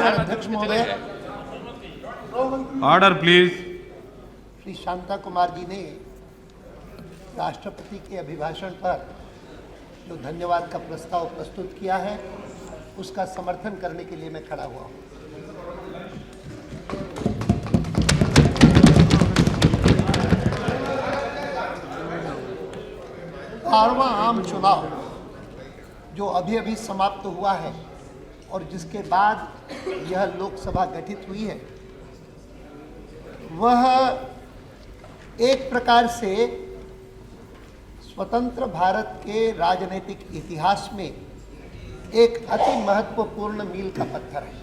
अध्यक्ष महोदय, order please. Shri Shanta Kumar ji ने राष्ट्रपति के अभिभाषण पर जो धन्यवाद का प्रस्ताव प्रस्तुत किया है उसका समर्थन करने के लिए मैं खड़ा हुआ हूँ। 12वां आम चुनाव जो अभी अभी समाप्त हुआ है और जिसके बाद यह लोकसभा गठित हुई है, वह एक प्रकार से स्वतंत्र भारत के राजनीतिक इतिहास में एक अति महत्वपूर्ण मील का पत्थर है।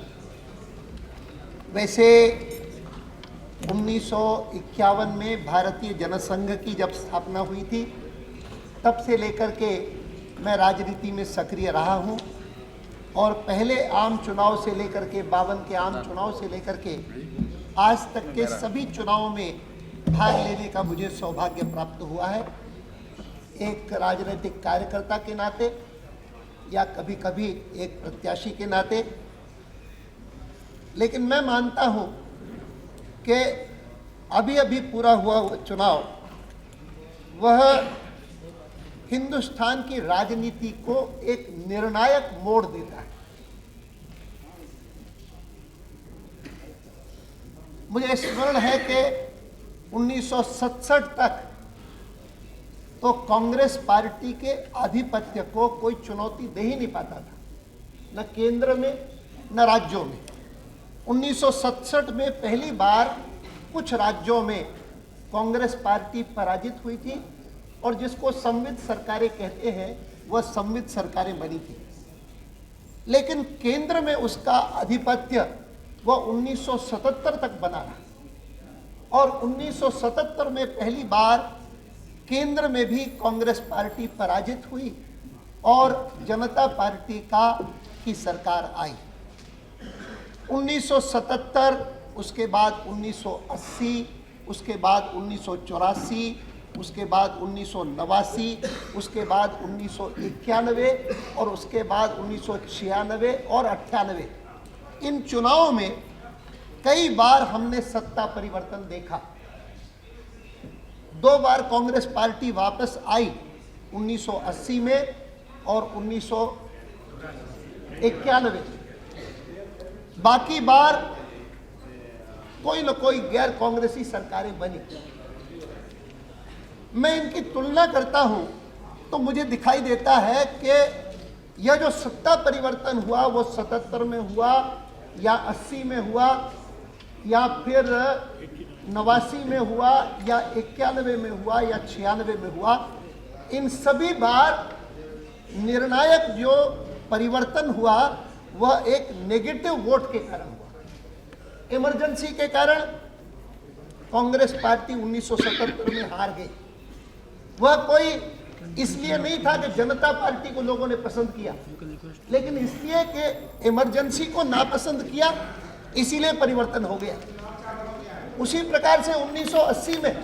वैसे 1951 में भारतीय जनसंघ की जब स्थापना हुई थी, तब से लेकर के मैं राजनीति में सक्रिय रहा हूं और पहले आम चुनाव से लेकर के 52 के आम चुनाव से लेकर के आज तक के सभी चुनावों में भाग लेने का मुझे सौभाग्य प्राप्त हुआ है, एक राजनीतिक कार्यकर्ता के नाते या कभी कभी एक प्रत्याशी के नाते। लेकिन मैं मानता हूं कि अभी अभी पूरा हुआ चुनाव वह हिंदुस्तान की राजनीति को एक निर्णायक मोड़ देता है। मुझे स्मरण है कि 1967 तक तो कांग्रेस पार्टी के आधिपत्य को कोई चुनौती दे ही नहीं पाता था, न केंद्र में न राज्यों में। 1967 में पहली बार कुछ राज्यों में कांग्रेस पार्टी पराजित हुई थी और जिसको संविध सरकारें कहते हैं वह संविध सरकारें बनी थी। लेकिन केंद्र में उसका आधिपत्य वह 1977 तक बना रहा और 1977 में पहली बार केंद्र में भी कांग्रेस पार्टी पराजित हुई और जनता पार्टी की सरकार आई। 1977, उसके बाद 1980, उसके बाद 1984, उसके बाद 1989, उसके बाद 1991 और उसके बाद 1996 और 98। इन चुनावों में कई बार हमने सत्ता परिवर्तन देखा। 2 बार कांग्रेस पार्टी वापस आई, 1980 में और 1991। बाकी बार कोई न कोई गैर कांग्रेसी सरकारें बनी। मैं इनकी तुलना करता हूं तो मुझे दिखाई देता है कि यह जो सत्ता परिवर्तन हुआ वो 77 में हुआ या 80 में हुआ या फिर 89 में हुआ या 91 में हुआ या 96 में हुआ। इन सभी बार निर्णायक जो परिवर्तन हुआ वह एक नेगेटिव वोट के कारण हुआ। इमरजेंसी के कारण कांग्रेस पार्टी 1977 में हार गई। वह कोई इसलिए नहीं था कि जनता पार्टी को लोगों ने पसंद किया, लेकिन इसलिए कि इमरजेंसी को नापसंद किया, इसीलिए परिवर्तन हो गया। उसी प्रकार से 1980 में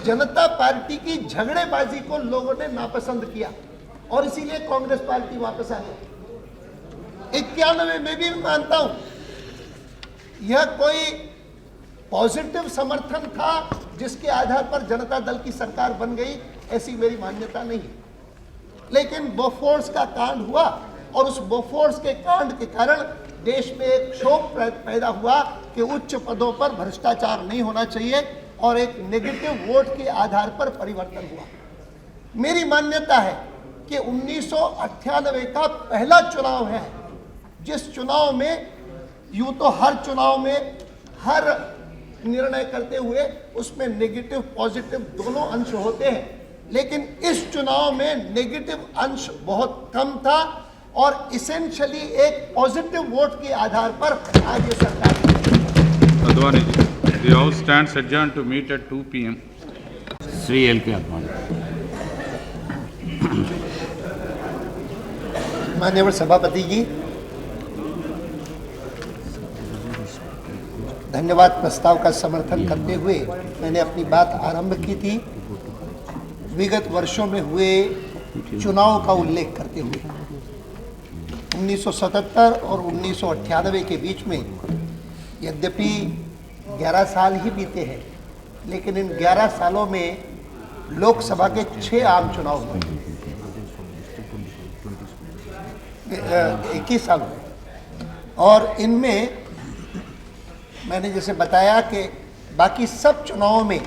जनता पार्टी की झगड़ेबाजी को लोगों ने नापसंद किया और इसीलिए कांग्रेस पार्टी वापस आ गई। 91 में भी मानता हूं यह कोई पॉजिटिव समर्थन था जिसके आधार पर जनता दल की सरकार बन गई, ऐसी मेरी मान्यता नहीं है। लेकिन बोफोर्स का कांड हुआ और उस बोफोर्स के कांड के कारण देश में एक शोक पैदा हुआ कि उच्च पदों पर भ्रष्टाचार नहीं होना चाहिए और एक नेगेटिव वोट के आधार पर परिवर्तन हुआ। मेरी मान्यता है कि 1998 का पहला चुनाव है जिस चुनाव में यूं तो हर चुनाव में हर निर्णय करते हुए उसमें नेगेटिव पॉजिटिव दोनों अंश होते हैं, लेकिन इस चुनाव में नेगेटिव अंश बहुत कम था और इसेंशियली एक पॉजिटिव वोट के आधार पर आज ये सरकार। अद्वानी जी, the house stands adjourned to meet at 2 p.m. Shri L के अद्वानी। माननीय सभापति जी, धन्यवाद प्रस्ताव का समर्थन करते हुए मैंने अपनी बात आरंभ की थी विगत वर्षों में हुए चुनाव का उल्लेख करते हुए। 1977 और 1998 के बीच में यद्यपि 11 साल ही बीते हैं, लेकिन इन 11 सालों में लोकसभा के 6 आम चुनाव हुए, 21 साल हुए। और इनमें मैंने जैसे बताया कि बाकी सब चुनावों में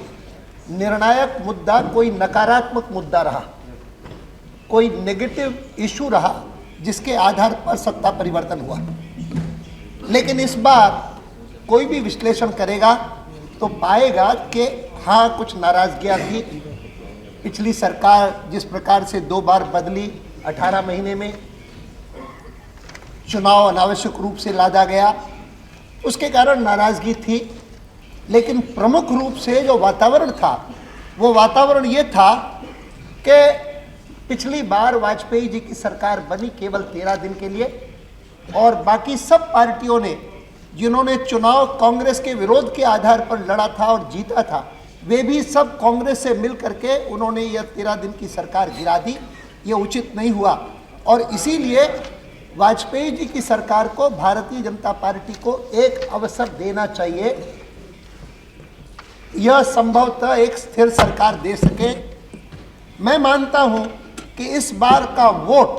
निर्णायक मुद्दा कोई नकारात्मक मुद्दा रहा, कोई नेगेटिव इशू रहा जिसके आधार पर सत्ता परिवर्तन हुआ। लेकिन इस बार कोई भी विश्लेषण करेगा तो पाएगा कि हाँ, कुछ नाराजगियां थी। पिछली सरकार जिस प्रकार से 2 बार बदली, 18 महीने में चुनाव अनावश्यक रूप से लादा गया, उसके कारण नाराजगी थी। लेकिन प्रमुख रूप से जो वातावरण था, वो वातावरण ये था कि पिछली बार वाजपेयी जी की सरकार बनी केवल 13 दिन के लिए, और बाकी सब पार्टियों ने जिन्होंने चुनाव कांग्रेस के विरोध के आधार पर लड़ा था और जीता था, वे भी सब कांग्रेस से मिल करके उन्होंने यह 13 दिन की सरकार गिरा दी। ये उचित नहीं हुआ, और इसीलिए वाजपेयी जी की सरकार को, भारतीय जनता पार्टी को एक अवसर देना चाहिए, यह संभवतः एक स्थिर सरकार दे सके। मैं मानता हूं कि इस बार का वोट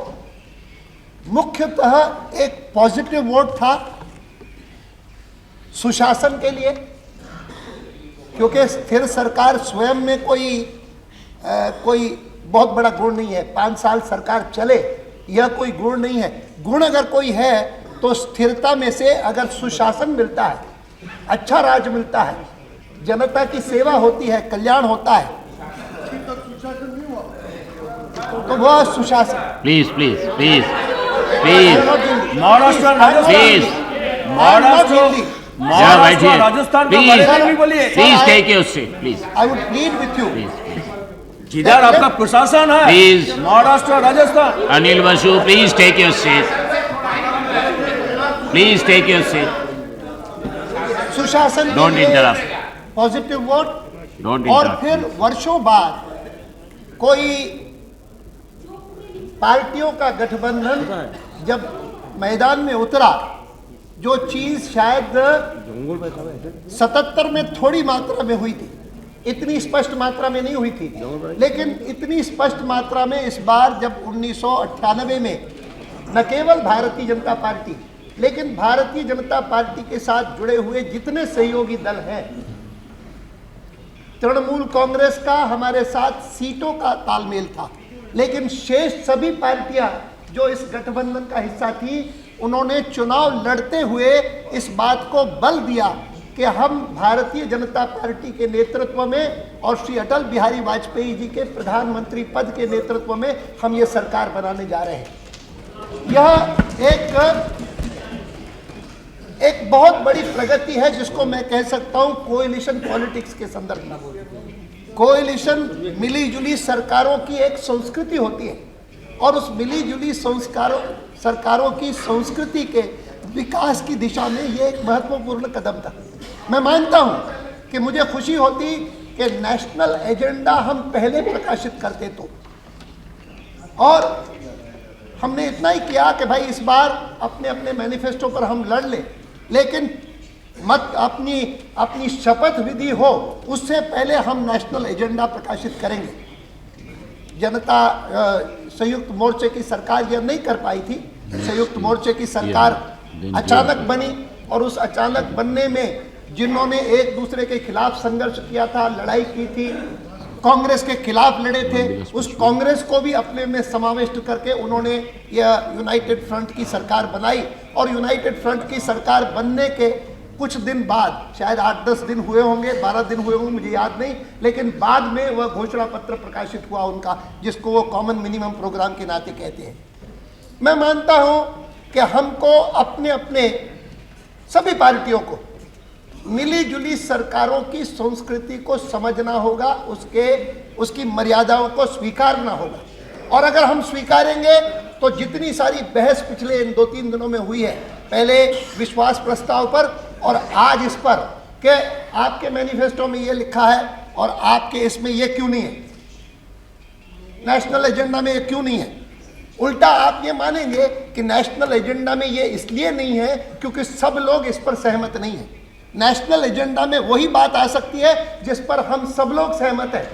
मुख्यतः एक पॉजिटिव वोट था सुशासन के लिए, क्योंकि स्थिर सरकार स्वयं में कोई बहुत बड़ा गुण नहीं है। 5 साल सरकार चले, यह कोई गुण नहीं है। गुण अगर कोई है तो स्थिरता में से अगर सुशासन मिलता है, अच्छा राज मिलता है, जनता की सेवा होती है, कल्याण होता है, तो वह सुशासन। Please please please I please am not guilty. Maharashtra, Please, I am not please guilty. I am not guilty. जरा बैठिए राजस्थान का प्लीज बारे में भी बोलिए। Please take your seat please I would plead with you. Please जिधर आपका प्रशासन है, Please. Maharashtra, Rajasthan, Anil Basu please take your seat please take your seat सुशासन don't interrupt positive vote, don't और इंटरप्ट फिर वर्षों बाद कोई पार्टियों का गठबंधन जब मैदान में उतरा, जो चीज शायद 77 में थोड़ी मात्रा में हुई थी, इतनी स्पष्ट मात्रा में नहीं हुई थी, लेकिन इतनी स्पष्ट मात्रा में इस बार जब 1998 में न केवल भारतीय जनता पार्टी, लेकिन भारतीय जनता पार्टी के साथ जुड़े हुए जितने सहयोगी दल हैं, तृणमूल कांग्रेस का हमारे साथ सीटों का तालमेल था, लेकिन शेष सभी पार्टियां जो इस गठबंधन का हिस्सा थी, उन्होंने चुनाव लड़ते हुए इस बात को बल दिया कि हम भारतीय जनता पार्टी के नेतृत्व में और श्री अटल बिहारी वाजपेयी जी के प्रधानमंत्री पद के नेतृत्व में हम ये सरकार बनाने जा रहे हैं। यह एक बहुत बड़ी प्रगति है, जिसको मैं कह सकता हूं कोएलिशन पॉलिटिक्स के संदर्भ में। कोएलिशन मिली जुली सरकारों की एक संस्कृति होती है, और उस मिली जुली सरकारों की संस्कृति के विकास की दिशा में ये एक महत्वपूर्ण कदम था। मैं मानता हूं कि मुझे खुशी होती कि नेशनल एजेंडा हम पहले प्रकाशित करते तो, और हमने इतना ही किया कि भाई इस बार अपने अपने मैनिफेस्टो पर हम लड़ लें, लेकिन अपनी शपथ विधि हो उससे पहले हम नेशनल एजेंडा प्रकाशित करेंगे। जनता संयुक्त मोर्चे की सरकार यह नहीं कर पाई थी। संयुक्त मोर्चे की सरकार अचानक बनी, और उस अचानक बनने में जिन्होंने एक दूसरे के खिलाफ संघर्ष किया था, लड़ाई की थी, कांग्रेस के खिलाफ लड़े थे, उस कांग्रेस को भी अपने में समाविष्ट करके उन्होंने यह यूनाइटेड फ्रंट की सरकार बनाई। और यूनाइटेड फ्रंट की सरकार बनने के कुछ दिन बाद, शायद 8-10 दिन हुए होंगे, 12 दिन हुए होंगे, मुझे याद नहीं, लेकिन बाद में वह घोषणा पत्र प्रकाशित हुआ उनका, जिसको वो कॉमन मिनिमम प्रोग्राम के नाते कहते हैं। मैं मानता हूं कि हमको अपने अपने सभी पार्टियों को मिली जुली सरकारों की संस्कृति को समझना होगा, उसकी मर्यादाओं को स्वीकारना होगा। और अगर हम स्वीकारेंगे तो जितनी सारी बहस पिछले इन 2-3 दिनों में हुई है, पहले विश्वास प्रस्ताव पर और आज इस पर कि आपके मैनिफेस्टो में ये लिखा है और आपके इसमें ये क्यों नहीं है, नेशनल एजेंडा में ये क्यों नहीं है, उल्टा आप ये मानेंगे कि नेशनल एजेंडा में ये इसलिए नहीं है क्योंकि सब लोग इस पर सहमत नहीं हैं। नेशनल एजेंडा में वही बात आ सकती है जिस पर हम सब लोग सहमत हैं।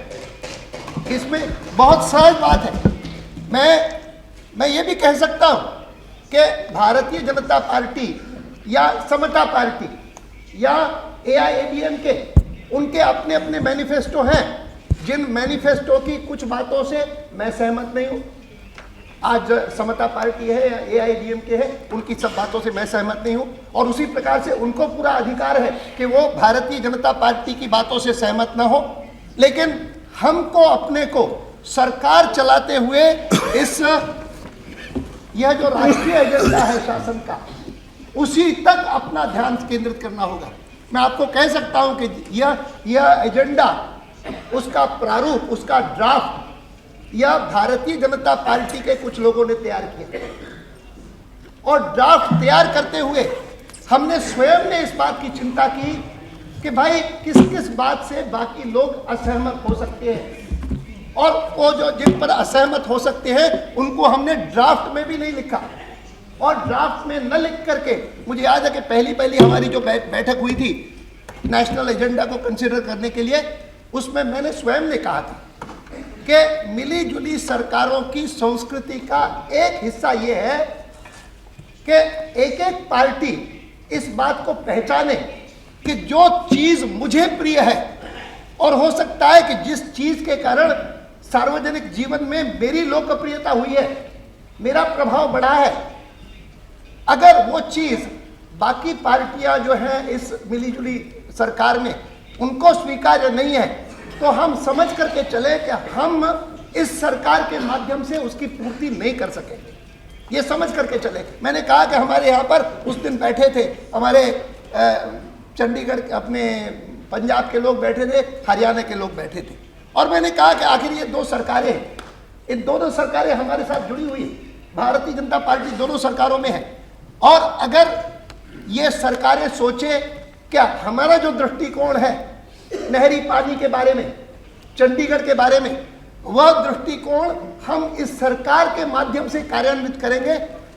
इसमें बहुत सहज बात है। मैं ये भी कह सकता हूं कि भारतीय जनता पार्टी या समता पार्टी या AIADMK उनके अपने अपने मैनिफेस्टो हैं, जिन मैनिफेस्टो की कुछ बातों से मैं सहमत नहीं हूं। आज समता पार्टी है या AIADMK है, उनकी सब बातों से मैं सहमत नहीं हूं, और उसी प्रकार से उनको पूरा अधिकार है कि वो भारतीय जनता पार्टी की बातों से सहमत ना हो। लेकिन हमको अपने को सरकार चलाते हुए यह जो राष्ट्रीय एजेंडा है शासन का, उसी तक अपना ध्यान केंद्रित करना होगा। मैं आपको कह सकता हूं कि यह एजेंडा, उसका प्रारूप, उसका ड्राफ्ट यह भारतीय जनता पार्टी के कुछ लोगों ने तैयार किया, और ड्राफ्ट तैयार करते हुए हमने स्वयं ने इस बात की चिंता की कि भाई किस किस बात से बाकी लोग असहमत हो सकते हैं, और वो जो जिन पर असहमत हो सकते हैं उनको हमने ड्राफ्ट में भी नहीं लिखा। और ड्राफ्ट में न लिख करके, मुझे याद है कि पहली हमारी जो बैठक हुई थी नेशनल एजेंडा को कंसिडर करने के लिए, उसमें मैंने स्वयं ने कहा था कि मिली जुली सरकारों की संस्कृति का एक हिस्सा ये है कि एक एक पार्टी इस बात को पहचाने कि जो चीज मुझे प्रिय है, और हो सकता है कि जिस चीज के कारण सार्वजनिक जीवन में मेरी लोकप्रियता हुई है, मेरा प्रभाव बढ़ा है, अगर वो चीज बाकी पार्टियां जो हैं इस मिलीजुली सरकार में उनको स्वीकार्य नहीं है, तो हम समझ करके चले कि हम इस सरकार के माध्यम से उसकी पूर्ति नहीं कर सकेंगे। ये समझ करके चले। मैंने कहा कि हमारे यहाँ पर उस दिन बैठे थे, हमारे चंडीगढ़, अपने पंजाब के लोग बैठे थे, हरियाणा के लोग बैठे थे, और मैंने कहा कि आखिर ये दो सरकारें हैं, इन दोनों सरकारें हमारे साथ जुड़ी हुई हैं, भारतीय जनता पार्टी दोनों सरकारों में है, और अगर ये सरकारें सोचे क्या हमारा जो दृष्टिकोण है नहरी पानी के बारे में, चंडीगढ़ के बारे में, वह दृष्टिकोण हम इस सरकार के माध्यम से कार्यान्वित करेंगे,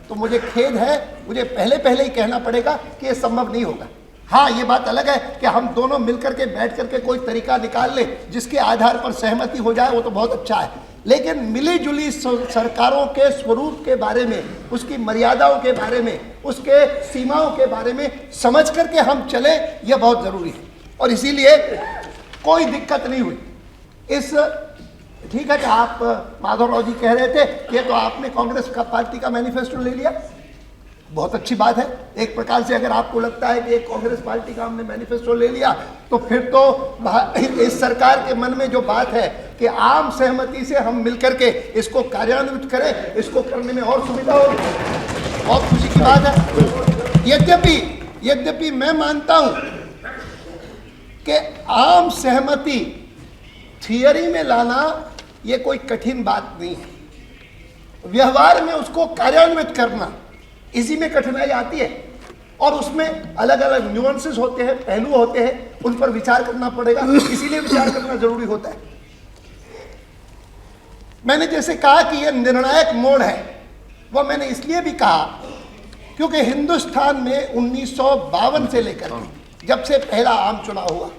तो मुझे खेद है, मुझे पहले ही कहना पड़ेगा कि यह संभव नहीं होगा। हाँ, ये बात अलग है कि हम दोनों मिलकर के बैठ करके कोई तरीका निकाल ले जिसके आधार पर सहमति हो जाए, वो तो बहुत अच्छा है, लेकिन मिली जुली सरकारों के स्वरूप के बारे में, उसकी मर्यादाओं के बारे में, उसके सीमाओं के बारे में समझ करके हम चले, यह बहुत जरूरी है। और इसीलिए कोई दिक्कत नहीं हुई। ठीक है कि आप माधवराव जी कह रहे थे कि तो आपने कांग्रेस का पार्टी का मैनिफेस्टो ले लिया, बहुत अच्छी बात है। एक प्रकार से अगर आपको लगता है कि एक कांग्रेस पार्टी का हमने मैनिफेस्टो ले लिया, तो फिर तो इस सरकार के मन में जो बात है कि आम सहमति से हम मिलकर के इसको कार्यान्वित करें, इसको करने में और सुविधा होगी, बहुत खुशी की बात है। यद्यपि मैं मानता हूं कि आम सहमति थियरी में लाना ये कोई कठिन बात नहीं है, व्यवहार में उसको कार्यान्वित करना, इसी में कठिनाई आती है, और उसमें अलग अलग न्यूएंसेस होते हैं, पहलू होते हैं, उन पर विचार करना पड़ेगा, इसीलिए विचार करना जरूरी होता है। मैंने जैसे कहा कि यह निर्णायक मोड़ है, वह मैंने इसलिए भी कहा क्योंकि हिंदुस्तान में 1952 से लेकर जब से पहला आम चुनाव हुआ,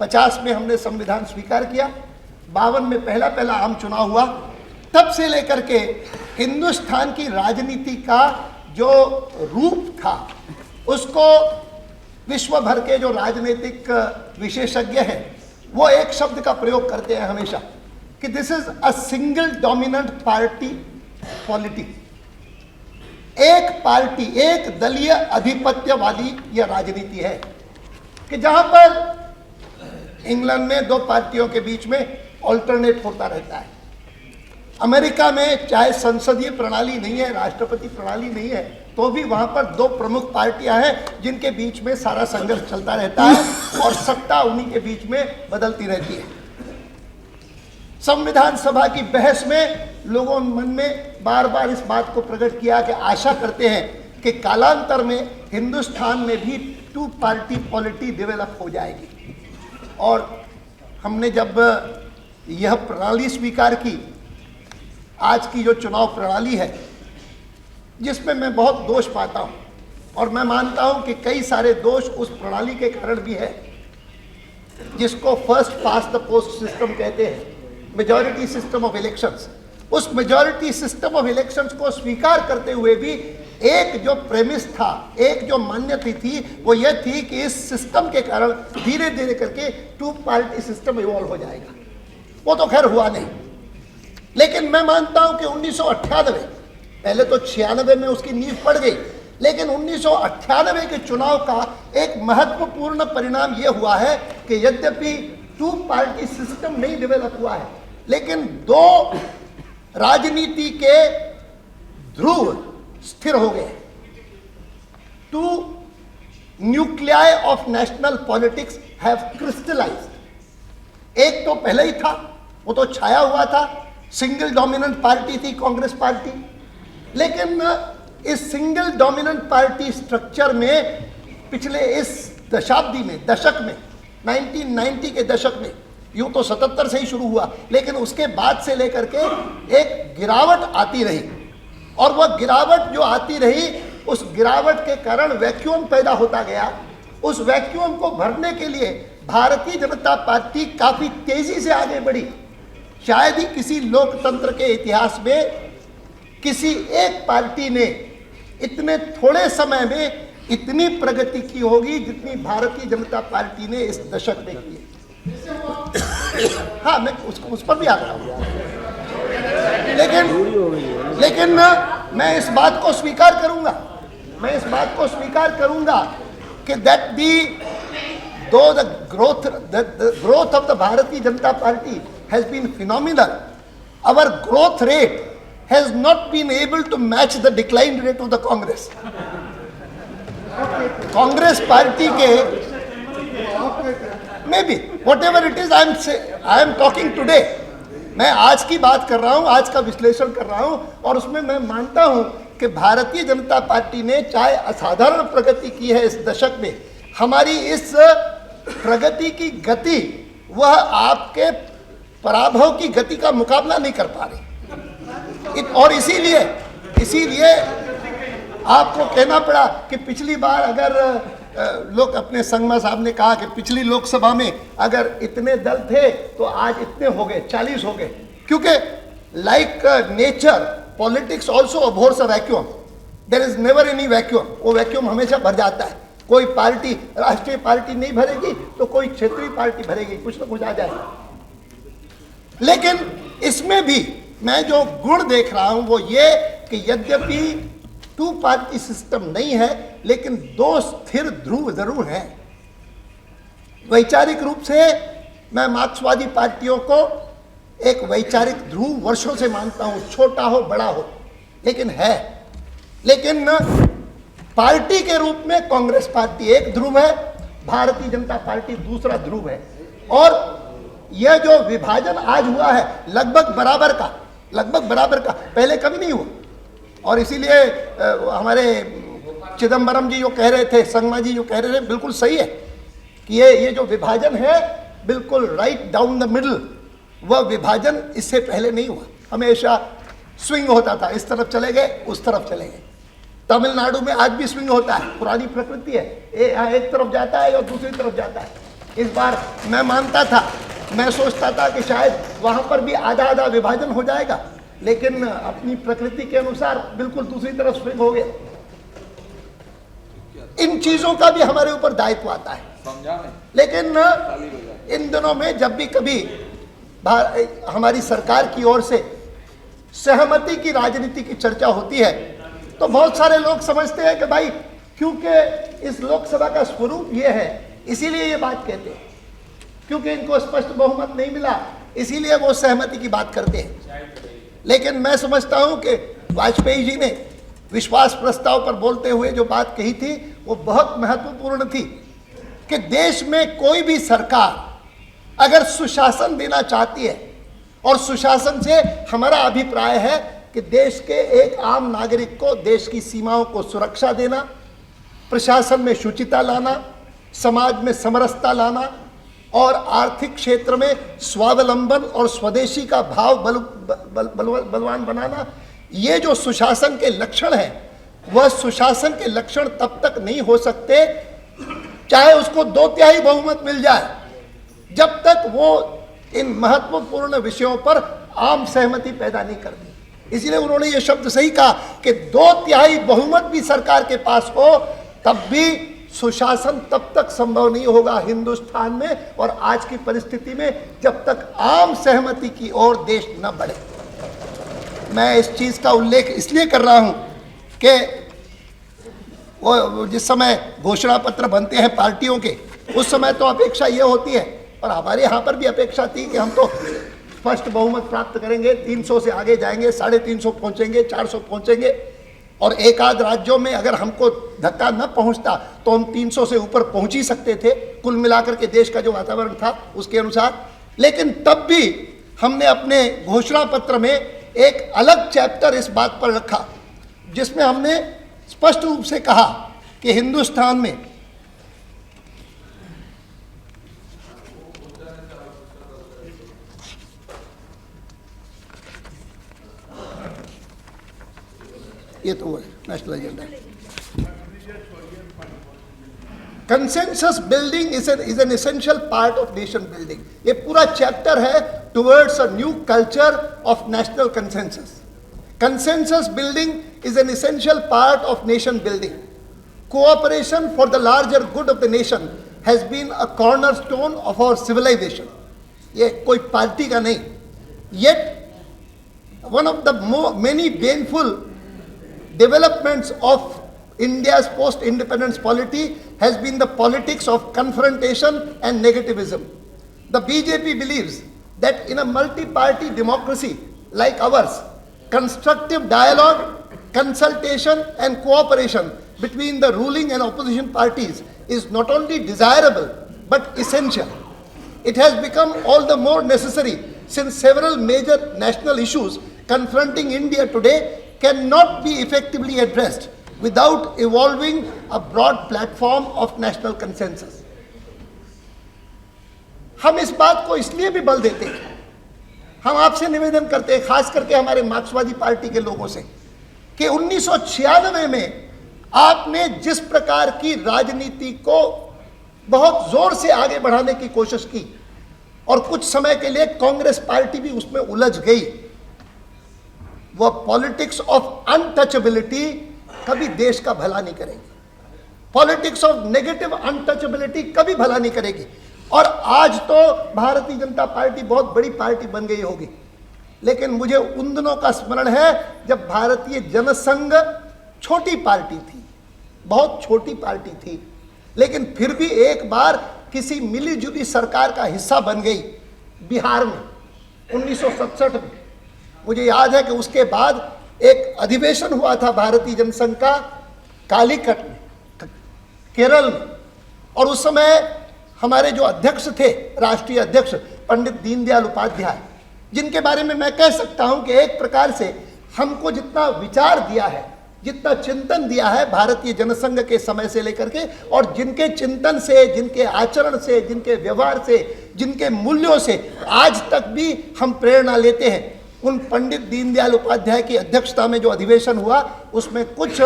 50 में हमने संविधान स्वीकार किया, 52 में पहला आम चुनाव हुआ, तब से लेकर के हिंदुस्तान की राजनीति का जो रूप था, उसको विश्व भर के जो राजनीतिक विशेषज्ञ हैं वो एक शब्द का प्रयोग करते हैं हमेशा कि this is a single dominant party polity. एक पार्टी, एक दलीय आधिपत्य वाली यह राजनीति है कि जहां पर इंग्लैंड में दो पार्टियों के बीच में ऑल्टरनेट होता रहता है। अमेरिका में चाहे संसदीय प्रणाली नहीं है, राष्ट्रपति प्रणाली नहीं है, तो भी वहां पर दो प्रमुख पार्टियां हैं जिनके बीच में सारा संघर्ष चलता रहता है और सत्ता उन्हीं के बीच में बदलती रहती है। संविधान सभा की बहस में लोगों मन में बार बार इस बात को प्रकट किया कि आशा करते हैं कि कालांतर में हिंदुस्तान में भी टू पार्टी पॉलिटी डेवलप हो जाएगी। और हमने जब यह प्रणाली स्वीकार की आज की जो चुनाव प्रणाली है, जिसमें मैं बहुत दोष पाता हूं, और मैं मानता हूं कि कई सारे दोष उस प्रणाली के कारण भी है जिसको first past the post system कहते हैं, मेजॉरिटी सिस्टम ऑफ इलेक्शंस। उस मेजॉरिटी सिस्टम ऑफ इलेक्शंस को स्वीकार करते हुए भी एक जो प्रेमिस था, एक जो मान्यता थी, वो ये थी कि इस सिस्टम के कारण धीरे धीरे करके टू पार्टी सिस्टम इवॉल्व हो जाएगा। वो तो खैर हुआ नहीं, लेकिन मैं मानता हूं कि 1998, पहले तो 96 में उसकी नींव पड़ गई, लेकिन 1998 के चुनाव का एक महत्वपूर्ण परिणाम यह हुआ है कि यद्यपि टू पार्टी सिस्टम नहीं डेवलप हुआ है, लेकिन दो राजनीति के ध्रुव स्थिर हो गए। Two nuclei of national politics have crystallised. एक तो पहले ही था, वो तो छाया हुआ था, सिंगल डोमिनेंट पार्टी थी कांग्रेस पार्टी, लेकिन इस सिंगल डोमिनेंट पार्टी स्ट्रक्चर में पिछले इस दशाब्दी में, दशक में, 1990 के दशक में, यूं तो 77 से ही शुरू हुआ, लेकिन उसके बाद से लेकर के एक गिरावट आती रही, और वह गिरावट जो आती रही, उस गिरावट के कारण वैक्यूम पैदा होता गया। उस वैक्यूम को भरने के लिए भारतीय जनता पार्टी काफी तेजी से आगे बढ़ी। शायद ही किसी लोकतंत्र के इतिहास में किसी एक पार्टी ने इतने थोड़े समय में इतनी प्रगति की होगी जितनी भारतीय जनता पार्टी ने इस दशक में की। हाँ, मैं उस पर भी आ रहा हूँ, लेकिन मैं इस बात को स्वीकार करूंगा, कि that though the growth of the Bharatiya Janata Party has been phenomenal, our growth rate has not been able to match the decline rate of the Congress. Congress party के maybe whatever it is, I am talking today. मैं आज की बात कर रहा हूं, आज का विश्लेषण कर रहा हूं, और उसमें मैं मानता हूं कि भारतीय जनता पार्टी ने चाहे असाधारण प्रगति की है इस दशक में, हमारी इस प्रगति की गति वह आपके पराभव की गति का मुकाबला नहीं कर पा रही। और इसीलिए आपको कहना पड़ा कि पिछली बार अगर लोग, अपने संगमा साहब ने कहा कि पिछली लोकसभा में अगर इतने दल थे तो आज इतने हो गए, 40 हो गए, क्योंकि like nature politics also abhors a vacuum, there is never any vacuum. वो वैक्यूम हमेशा भर जाता है। कोई पार्टी, राष्ट्रीय पार्टी नहीं भरेगी तो कोई क्षेत्रीय पार्टी भरेगी, कुछ ना कुछ आ जाएगा। लेकिन इसमें भी मैं जो गुण देख रहा हूं वो ये कि यद्यपि टू पार्टी सिस्टम नहीं है, लेकिन दो स्थिर ध्रुव जरूर हैं। वैचारिक रूप से मैं मार्क्सवादी पार्टियों को एक वैचारिक ध्रुव वर्षों से मानता हूं, छोटा हो बड़ा हो, लेकिन है। लेकिन पार्टी के रूप में कांग्रेस पार्टी एक ध्रुव है, भारतीय जनता पार्टी दूसरा ध्रुव है। और यह जो विभाजन आज हुआ है लगभग बराबर का पहले कभी नहीं हुआ। और इसीलिए हमारे चिदम्बरम जी जो कह रहे थे, संगमा जी जो कह रहे थे, बिल्कुल सही है कि ये जो विभाजन है बिल्कुल राइट डाउन द मिडल, वह विभाजन इससे पहले नहीं हुआ। हमेशा स्विंग होता था, इस तरफ चले गए, उस तरफ चले गए। तमिलनाडु में आज भी स्विंग होता है, पुरानी प्रकृति है, एक तरफ जाता है और दूसरी तरफ जाता है। इस बार मैं सोचता था कि शायद वहां पर भी आधा आधा विभाजन हो जाएगा, लेकिन अपनी प्रकृति के अनुसार बिल्कुल दूसरी तरफ स्विंग हो गया। इन चीजों का भी हमारे ऊपर दायित्व आता है। लेकिन इन दिनों में जब भी कभी हमारी सरकार की ओर से सहमति की राजनीति की चर्चा होती है तो बहुत सारे लोग समझते हैं कि भाई क्योंकि इस लोकसभा का स्वरूप ये है इसीलिए ये बात कहते हैं, क्योंकि इनको स्पष्ट बहुमत नहीं मिला इसीलिए वो सहमति की बात करते हैं। लेकिन मैं समझता हूं कि वाजपेयी जी ने विश्वास प्रस्ताव पर बोलते हुए जो बात कही थी वो बहुत महत्वपूर्ण थी कि देश में कोई भी सरकार अगर सुशासन देना चाहती है, और सुशासन से हमारा अभिप्राय है कि देश के एक आम नागरिक को देश की सीमाओं को सुरक्षा देना, प्रशासन में शुचिता लाना, समाज में समरसता लाना और आर्थिक क्षेत्र में स्वावलंबन और स्वदेशी का भाव बलवान बनाना, ये जो सुशासन के लक्षण हैं, वह सुशासन के लक्षण तब तक नहीं हो सकते चाहे उसको 2/3 बहुमत मिल जाए, जब तक वो इन महत्वपूर्ण विषयों पर आम सहमति पैदा नहीं करती। इसलिए उन्होंने ये शब्द सही कहा कि 2/3 बहुमत भी सरकार के पास हो, तब भी सुशासन तब तक संभव नहीं होगा हिंदुस्तान में और आज की परिस्थिति में, जब तक आम सहमति की ओर देश न बढ़े। मैं इस चीज का उल्लेख इसलिए कर रहा हूं कि वो जिस समय घोषणा पत्र बनते हैं पार्टियों के, उस समय तो अपेक्षा ये होती है, और हमारे यहाँ पर भी अपेक्षा थी कि हम तो स्पष्ट बहुमत प्राप्त करेंगे, 300 से आगे जाएंगे, 350 पहुंचेंगे, 400 पहुंचेंगे, और एक आध राज्यों में अगर हमको धक्का न पहुंचता तो हम 300 से ऊपर पहुंच ही सकते थे, कुल मिलाकर के देश का जो वातावरण था उसके अनुसार। लेकिन तब भी हमने अपने घोषणा पत्र में एक अलग चैप्टर इस बात पर रखा, जिसमें हमने स्पष्ट रूप से कहा कि हिंदुस्तान में ये तो वो है national agenda. Consensus building is an essential part of nation building. ये पूरा चैप्टर है towards a new culture of national consensus. Consensus building is an essential part of nation building. Cooperation for the larger good of the nation has been a cornerstone of our civilization. ये कोई party का नहीं. Yet one of the many baneful developments of India's post-independence polity has been the politics of confrontation and negativism. The BJP believes that in a multi-party democracy like ours, constructive dialogue, consultation and cooperation between the ruling and opposition parties is not only desirable but essential. It has become all the more necessary since several major national issues confronting India today cannot be effectively addressed without evolving a broad platform of national consensus. हम इस बात को इसलिए भी बल देते हैं, हम आपसे निवेदन करते हैं, खास करके हमारे मार्क्सवादी पार्टी के लोगों से, कि 1996 में आपने जिस प्रकार की राजनीति को बहुत जोर से आगे बढ़ाने की कोशिश की और कुछ समय के लिए कांग्रेस पार्टी भी उसमें उलझ गई, वह पॉलिटिक्स ऑफ अनटचेबिलिटी कभी देश का भला नहीं करेगी। पॉलिटिक्स ऑफ नेगेटिव अनटचेबिलिटी कभी भला नहीं करेगी। और आज तो भारतीय जनता पार्टी बहुत बड़ी पार्टी बन गई होगी, लेकिन मुझे उन दिनों का स्मरण है जब भारतीय जनसंघ छोटी पार्टी थी, बहुत छोटी पार्टी थी, लेकिन फिर भी एक बार किसी मिली जुली सरकार का हिस्सा बन गई बिहार में 1967 में। मुझे याद है कि उसके बाद एक अधिवेशन हुआ था भारतीय जनसंघ का कालीकट में, केरल में, और उस समय हमारे जो अध्यक्ष थे, राष्ट्रीय अध्यक्ष पंडित दीनदयाल उपाध्याय, जिनके बारे में मैं कह सकता हूं कि एक प्रकार से हमको जितना विचार दिया है, जितना चिंतन दिया है भारतीय जनसंघ के समय से लेकर के, और जिनके चिंतन से, जिनके आचरण से, जिनके व्यवहार से, जिनके मूल्यों से आज तक भी हम प्रेरणा लेते हैं, उन पंडित दीनदयाल उपाध्याय की अध्यक्षता में जो अधिवेशन हुआ, उसमें कुछ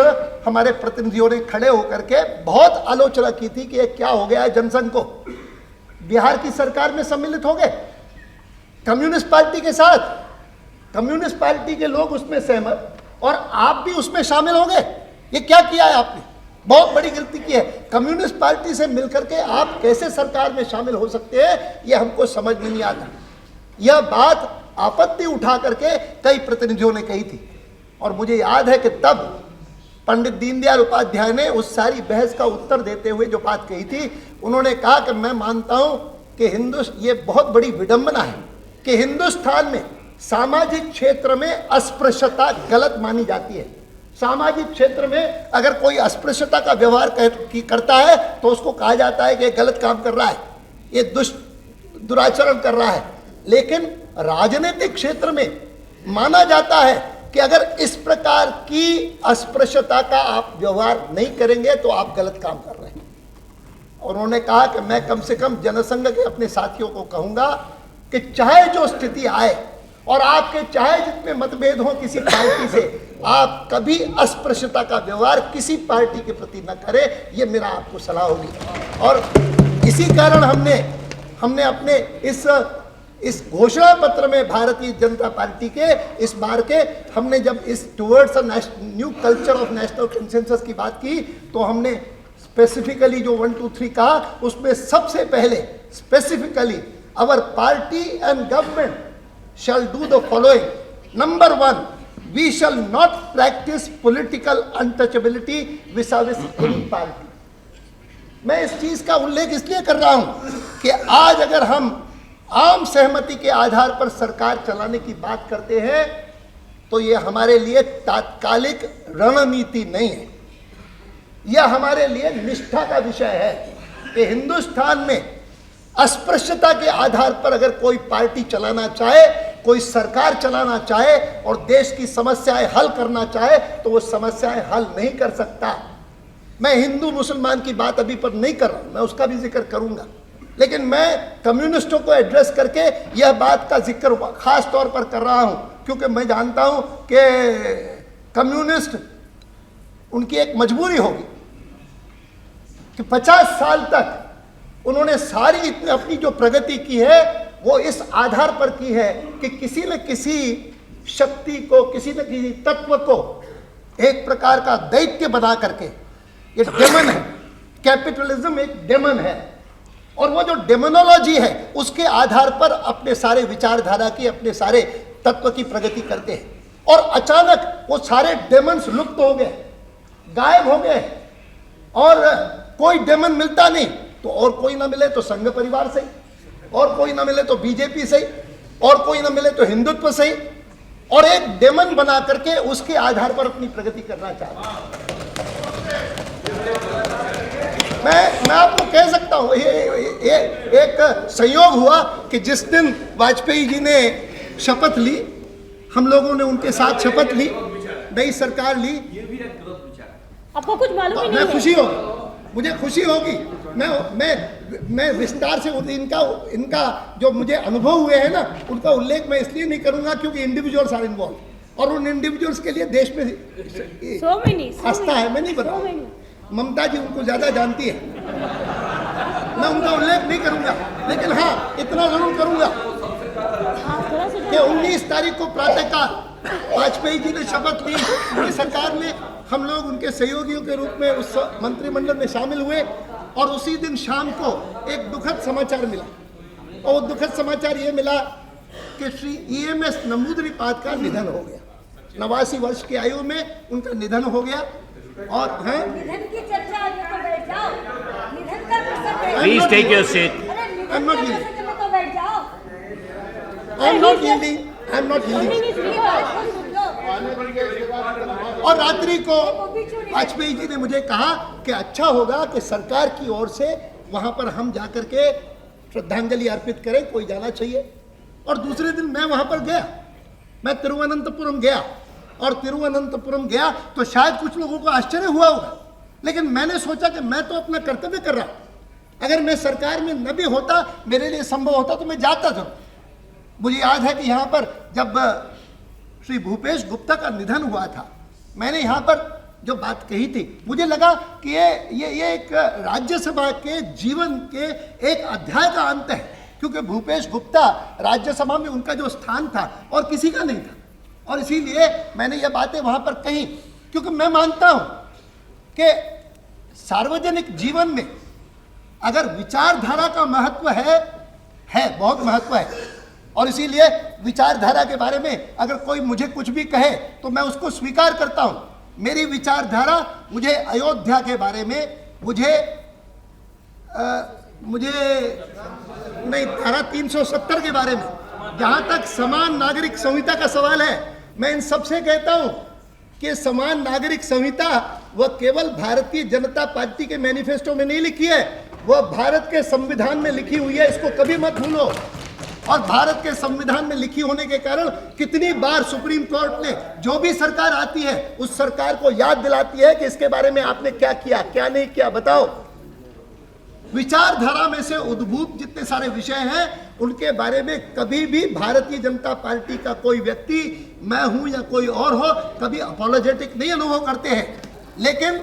हमारे प्रतिनिधियों ने खड़े होकर के बहुत आलोचना की थी कि ये क्या हो गया है जनसंघ को। बिहार की सरकार में सम्मिलित हो गए कम्युनिस्ट पार्टी के साथ, कम्युनिस्ट पार्टी के लोग उसमें सहमत, और आप भी उसमें शामिल हो गए। ये क्या किया है आपने? बहुत बड़ी गलती की है। कम्युनिस्ट पार्टी से मिलकर के आप कैसे सरकार में शामिल हो सकते हैं, ये हमको समझ में नहीं आता। यह बात आपत्ति उठा करके कई प्रतिनिधियों ने कही थी, और मुझे याद है कि तब पंडित दीनदयाल उपाध्याय ने उस सारी बहस का उत्तर देते हुए जो बात कही थी, उन्होंने कहा कि मैं मानता हूं कि ये बहुत बड़ी विडंबना है कि हिंदुस्तान में सामाजिक क्षेत्र में अस्पृश्यता गलत मानी जाती है। सामाजिक क्षेत्र में अगर कोई अस्पृश्यता का व्यवहार करता है तो उसको कहा जाता है कि ये गलत काम कर रहा है, ये दुराचरण कर रहा है। लेकिन राजनीतिक क्षेत्र में माना जाता है कि अगर इस प्रकार की अस्पृश्यता का आप व्यवहार नहीं करेंगे तो आप गलत काम कर रहे हैं। और उन्होंने कहा कि मैं कम से कम जनसंघ के अपने साथियों को कहूंगा कि चाहे जो स्थिति आए और आपके चाहे जितने मतभेद हो किसी पार्टी से, आप कभी अस्पृश्यता का व्यवहार किसी पार्टी के प्रति न करें, ये मेरा आपको सलाह होगी। और इसी कारण हमने अपने इस घोषणा पत्र में भारतीय जनता पार्टी के इस बार के हमने जब इस towards a new culture of national consensus की बात की, तो हमने स्पेसिफिकली जो 1, 2, 3 कहा, उसमें सबसे पहले specifically our party and government shall do the following. Number 1, we shall not practice political untouchability vis-a-vis any party. मैं इस चीज का उल्लेख इसलिए कर रहा हूं कि आज अगर हम आम सहमति के आधार पर सरकार चलाने की बात करते हैं तो यह हमारे लिए तात्कालिक रणनीति नहीं है, यह हमारे लिए निष्ठा का विषय है कि हिंदुस्तान में अस्पृश्यता के आधार पर अगर कोई पार्टी चलाना चाहे, कोई सरकार चलाना चाहे और देश की समस्याएं हल करना चाहे तो वो समस्याएं हल नहीं कर सकता। मैं हिंदू मुसलमान की बात अभी पर नहीं कर रहा हूं, मैं उसका भी जिक्र करूंगा, लेकिन मैं कम्युनिस्टों को एड्रेस करके यह बात का जिक्र खास तौर पर कर रहा हूं क्योंकि मैं जानता हूं कि कम्युनिस्ट उनकी एक मजबूरी होगी कि 50 साल तक उन्होंने सारी अपनी जो प्रगति की है वो इस आधार पर की है कि किसी न किसी शक्ति को, किसी न किसी तत्व को एक प्रकार का दैत्य बना करके, ये डेमन है, कैपिटलिज्म एक डेमन है, और वो जो डेमोनोलॉजी है उसके आधार पर अपने सारे विचारधारा की, अपने सारे तत्व की प्रगति करते हैं। और अचानक वो सारे डेमन्स लुप्त हो गए, गायब हो गए, और कोई डेमन मिलता नहीं, तो और कोई ना मिले तो संघ परिवार से, और कोई ना मिले तो बीजेपी से, और कोई ना मिले तो हिंदुत्व से, और एक डेमन बना करके उसके आधार पर अपनी प्रगति करना चाहते हैं। मैं आपको कह सकता हूं, ये एक संयोग हुआ कि जिस दिन वाजपेयी जी ने शपथ ली, हम लोगों ने उनके साथ शपथ ली, नई सरकार ली, आपको कुछ मालूम ही नहीं है। खुशी होगी, मुझे खुशी होगी। मैं विस्तार से इनका जो मुझे अनुभव हुए हैं ना, उनका उल्लेख मैं इसलिए नहीं करूंगा क्योंकि इंडिविजुअल्स आर इन्वॉल्व, और उन इंडिविजुअल्स के लिए देश में आस्था है। मैं नहीं बताऊं, ममता जी उनको ज्यादा जानती है, मैं उनका उल्लेख नहीं करूंगा, लेकिन हाँ इतना जरूर करूंगा कि 19 तारीख को प्रातःकाल वाजपेयी जी ने शपथ ली, उनकी सरकार ने, हम लोग उनके सहयोगियों के रूप में उस मंत्रिमंडल में शामिल हुए, और उसी दिन शाम को एक दुखद समाचार मिला, और वो दुखद समाचार ये मिला कि श्री EMS नंबूदरीपाद का निधन हो गया। 89 वर्ष की आयु में उनका निधन हो गया। और निधन की चर्चा आगे तो बैठ जाओ, निधन का प्रसंग है। Please take your seat. I'm not yielding. तो बैठ जाओ। I'm not yielding. I'm not yielding. और रात्रि को वाजपेयी जी ने मुझे कहा कि अच्छा होगा कि सरकार की ओर से वहां पर हम जाकर के श्रद्धांजलि अर्पित करें, कोई जाना चाहिए। और दूसरे दिन मैं वहां पर गया, मैं तिरुवनंतपुरम गया, और तिरुवनंतपुरम गया तो शायद कुछ लोगों को आश्चर्य हुआ होगा, लेकिन मैंने सोचा कि मैं तो अपना कर्तव्य कर रहा हूं। अगर मैं सरकार में न भी होता, मेरे लिए संभव होता तो मैं जाता जरूर। मुझे याद है कि यहाँ पर जब श्री भूपेश गुप्ता का निधन हुआ था, मैंने यहाँ पर जो बात कही थी, मुझे लगा कि ये एक राज्यसभा के जीवन के एक अध्याय का अंत है, क्योंकि भूपेश गुप्ता राज्यसभा में उनका जो स्थान था और किसी का नहीं था, और इसीलिए मैंने ये बातें वहाँ पर कही, क्योंकि मैं मानता हूँ कि सार्वजनिक जीवन में अगर विचारधारा का महत्व है बहुत महत्व है, और इसीलिए विचारधारा के बारे में अगर कोई मुझे कुछ भी कहे तो मैं उसको स्वीकार करता हूं। मेरी विचारधारा, मुझे अयोध्या के बारे में, मुझे नहीं, धारा 370 के बारे में, जहां तक समान नागरिक संहिता का सवाल है, मैं इन सबसे कहता हूं कि समान नागरिक संहिता वह केवल भारतीय जनता पार्टी के मैनिफेस्टो में नहीं लिखी है, वह भारत के संविधान में लिखी हुई है, इसको कभी मत भूलो। और भारत के संविधान में लिखी होने के कारण कितनी बार सुप्रीम कोर्ट ने जो भी सरकार आती है उस सरकार को याद दिलाती है कि इसके बारे में आपने क्या किया, क्या नहीं किया, बताओ। विचारधारा में से उद्भूत जितने सारे विषय हैं उनके बारे में कभी भी भारतीय जनता पार्टी का कोई व्यक्ति, मैं हूं या कोई और हो, कभी अपोलोजेटिक नहीं अनुभव करते हैं। लेकिन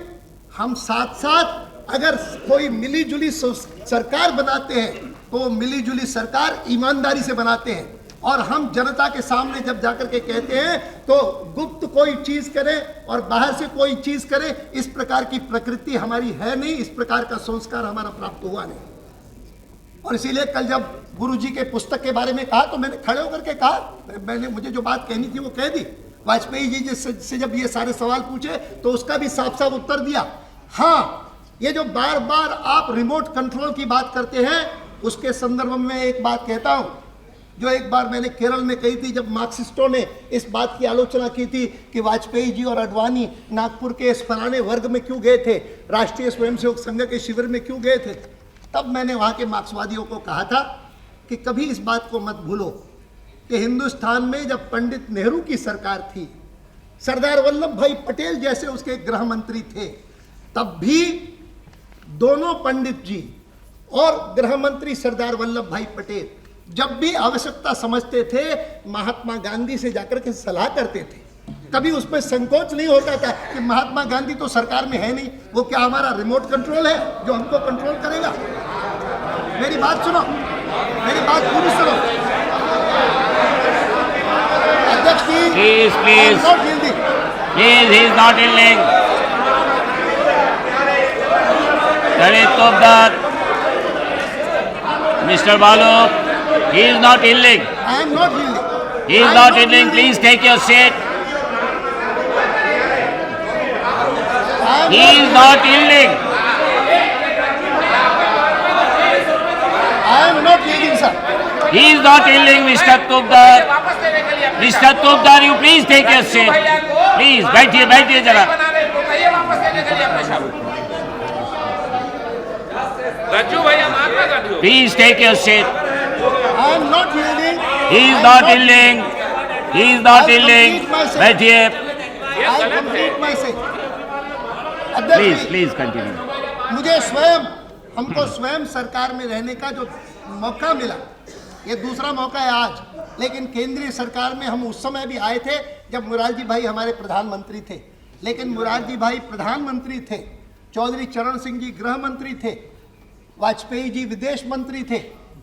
हम साथ साथ अगर कोई मिलीजुली सरकार बनाते हैं तो वो मिलीजुली सरकार ईमानदारी से बनाते हैं। और हम जनता के सामने जब जाकर के कहते हैं तो गुप्त कोई चीज करे और बाहर से कोई चीज करे, इस प्रकार की प्रकृति हमारी है नहीं, इस प्रकार का संस्कार हमारा प्राप्त हुआ नहीं। और इसीलिए कल जब गुरुजी के पुस्तक के बारे में कहा तो मैंने खड़े होकर के कहा, मैंने मुझे जो बात कहनी थी वो कह दी। वाजपेयी जी से जब ये सारे सवाल पूछे तो उसका भी साफ साफ उत्तर दिया। हाँ, ये जो बार बार आप रिमोट कंट्रोल की बात करते हैं उसके संदर्भ में एक बात कहता हूं, जो एक बार मैंने केरल में कही थी जब मार्क्सिस्टों ने इस बात की आलोचना की थी कि वाजपेयी जी और अडवाणी नागपुर के इस फलाने वर्ग में क्यों गए थे, राष्ट्रीय स्वयंसेवक संघ के शिविर में क्यों गए थे। तब मैंने वहाँ के मार्क्सवादियों को कहा था कि कभी इस बात को मत भूलो कि हिंदुस्तान में जब पंडित नेहरू की सरकार थी, सरदार वल्लभ भाई पटेल जैसे उसके गृह मंत्री थे, तब भी दोनों पंडित जी और गृह मंत्री सरदार वल्लभ भाई पटेल जब भी आवश्यकता समझते थे महात्मा गांधी से जाकर के सलाह करते थे। कभी उसमें संकोच नहीं होता था कि महात्मा गांधी तो सरकार में है नहीं, वो क्या हमारा रिमोट कंट्रोल है जो हमको कंट्रोल करेगा। मेरी बात सुनो, मेरी बात पूरी सुनो। अध्यक्ष जी, Please. not yielding. Please, he is not yielding. Dalit Topdar, Mr. Balu, he is not yielding. I am not yielding. He is not yielding. Please take your seat. He is not yielding. I am not yielding, sir. He is not yielding, Mr. Topdar. Mr. Topdar, you please take your seat. Please, बैठिए जरा. रज्जू भैया Mahatma Gandhi Please take your seat. I am not yielding. He is not yielding. He is not yielding. बैठिए. I complete myself. अध्यक्ष Please, ji, please continue. मुझे स्वयं, हमको स्वयं सरकार में रहने का जो मौका मिला, ये दूसरा मौका है आज, लेकिन केंद्रीय सरकार में हम उस समय भी आए थे जब मुरारजी भाई हमारे प्रधानमंत्री थे। लेकिन मुरारजी भाई प्रधानमंत्री थे, चौधरी चरण सिंह जी गृह मंत्री थे, वाजपेयी जी विदेश मंत्री थे,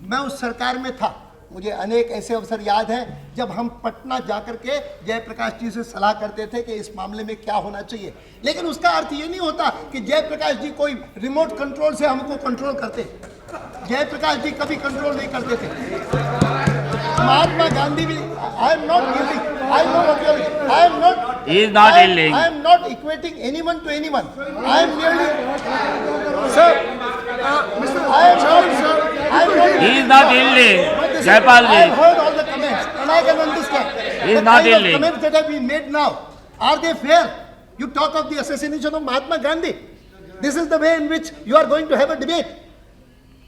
मैं उस सरकार में था। मुझे अनेक ऐसे अवसर याद हैं जब हम पटना जाकर के जयप्रकाश जी से सलाह करते थे कि इस मामले में क्या होना चाहिए। लेकिन उसका अर्थ ये नहीं होता कि जयप्रकाश जी कोई रिमोट कंट्रोल से हमको कंट्रोल करते। जयप्रकाश जी कभी कंट्रोल नहीं करते थे। महात्मा गांधी भी, I am not giving, I am not He is not yielding. I am not equating anyone to anyone. I am merely, sir, I am not, sir, I am not. He is not yielding. Listen, Jaipal I have ji. heard all the comments and I can understand. He is The not kind of yielding. comments that have been made now, are they fair? You talk of the assassination of Mahatma Gandhi. This is the way in which you are going to have a debate.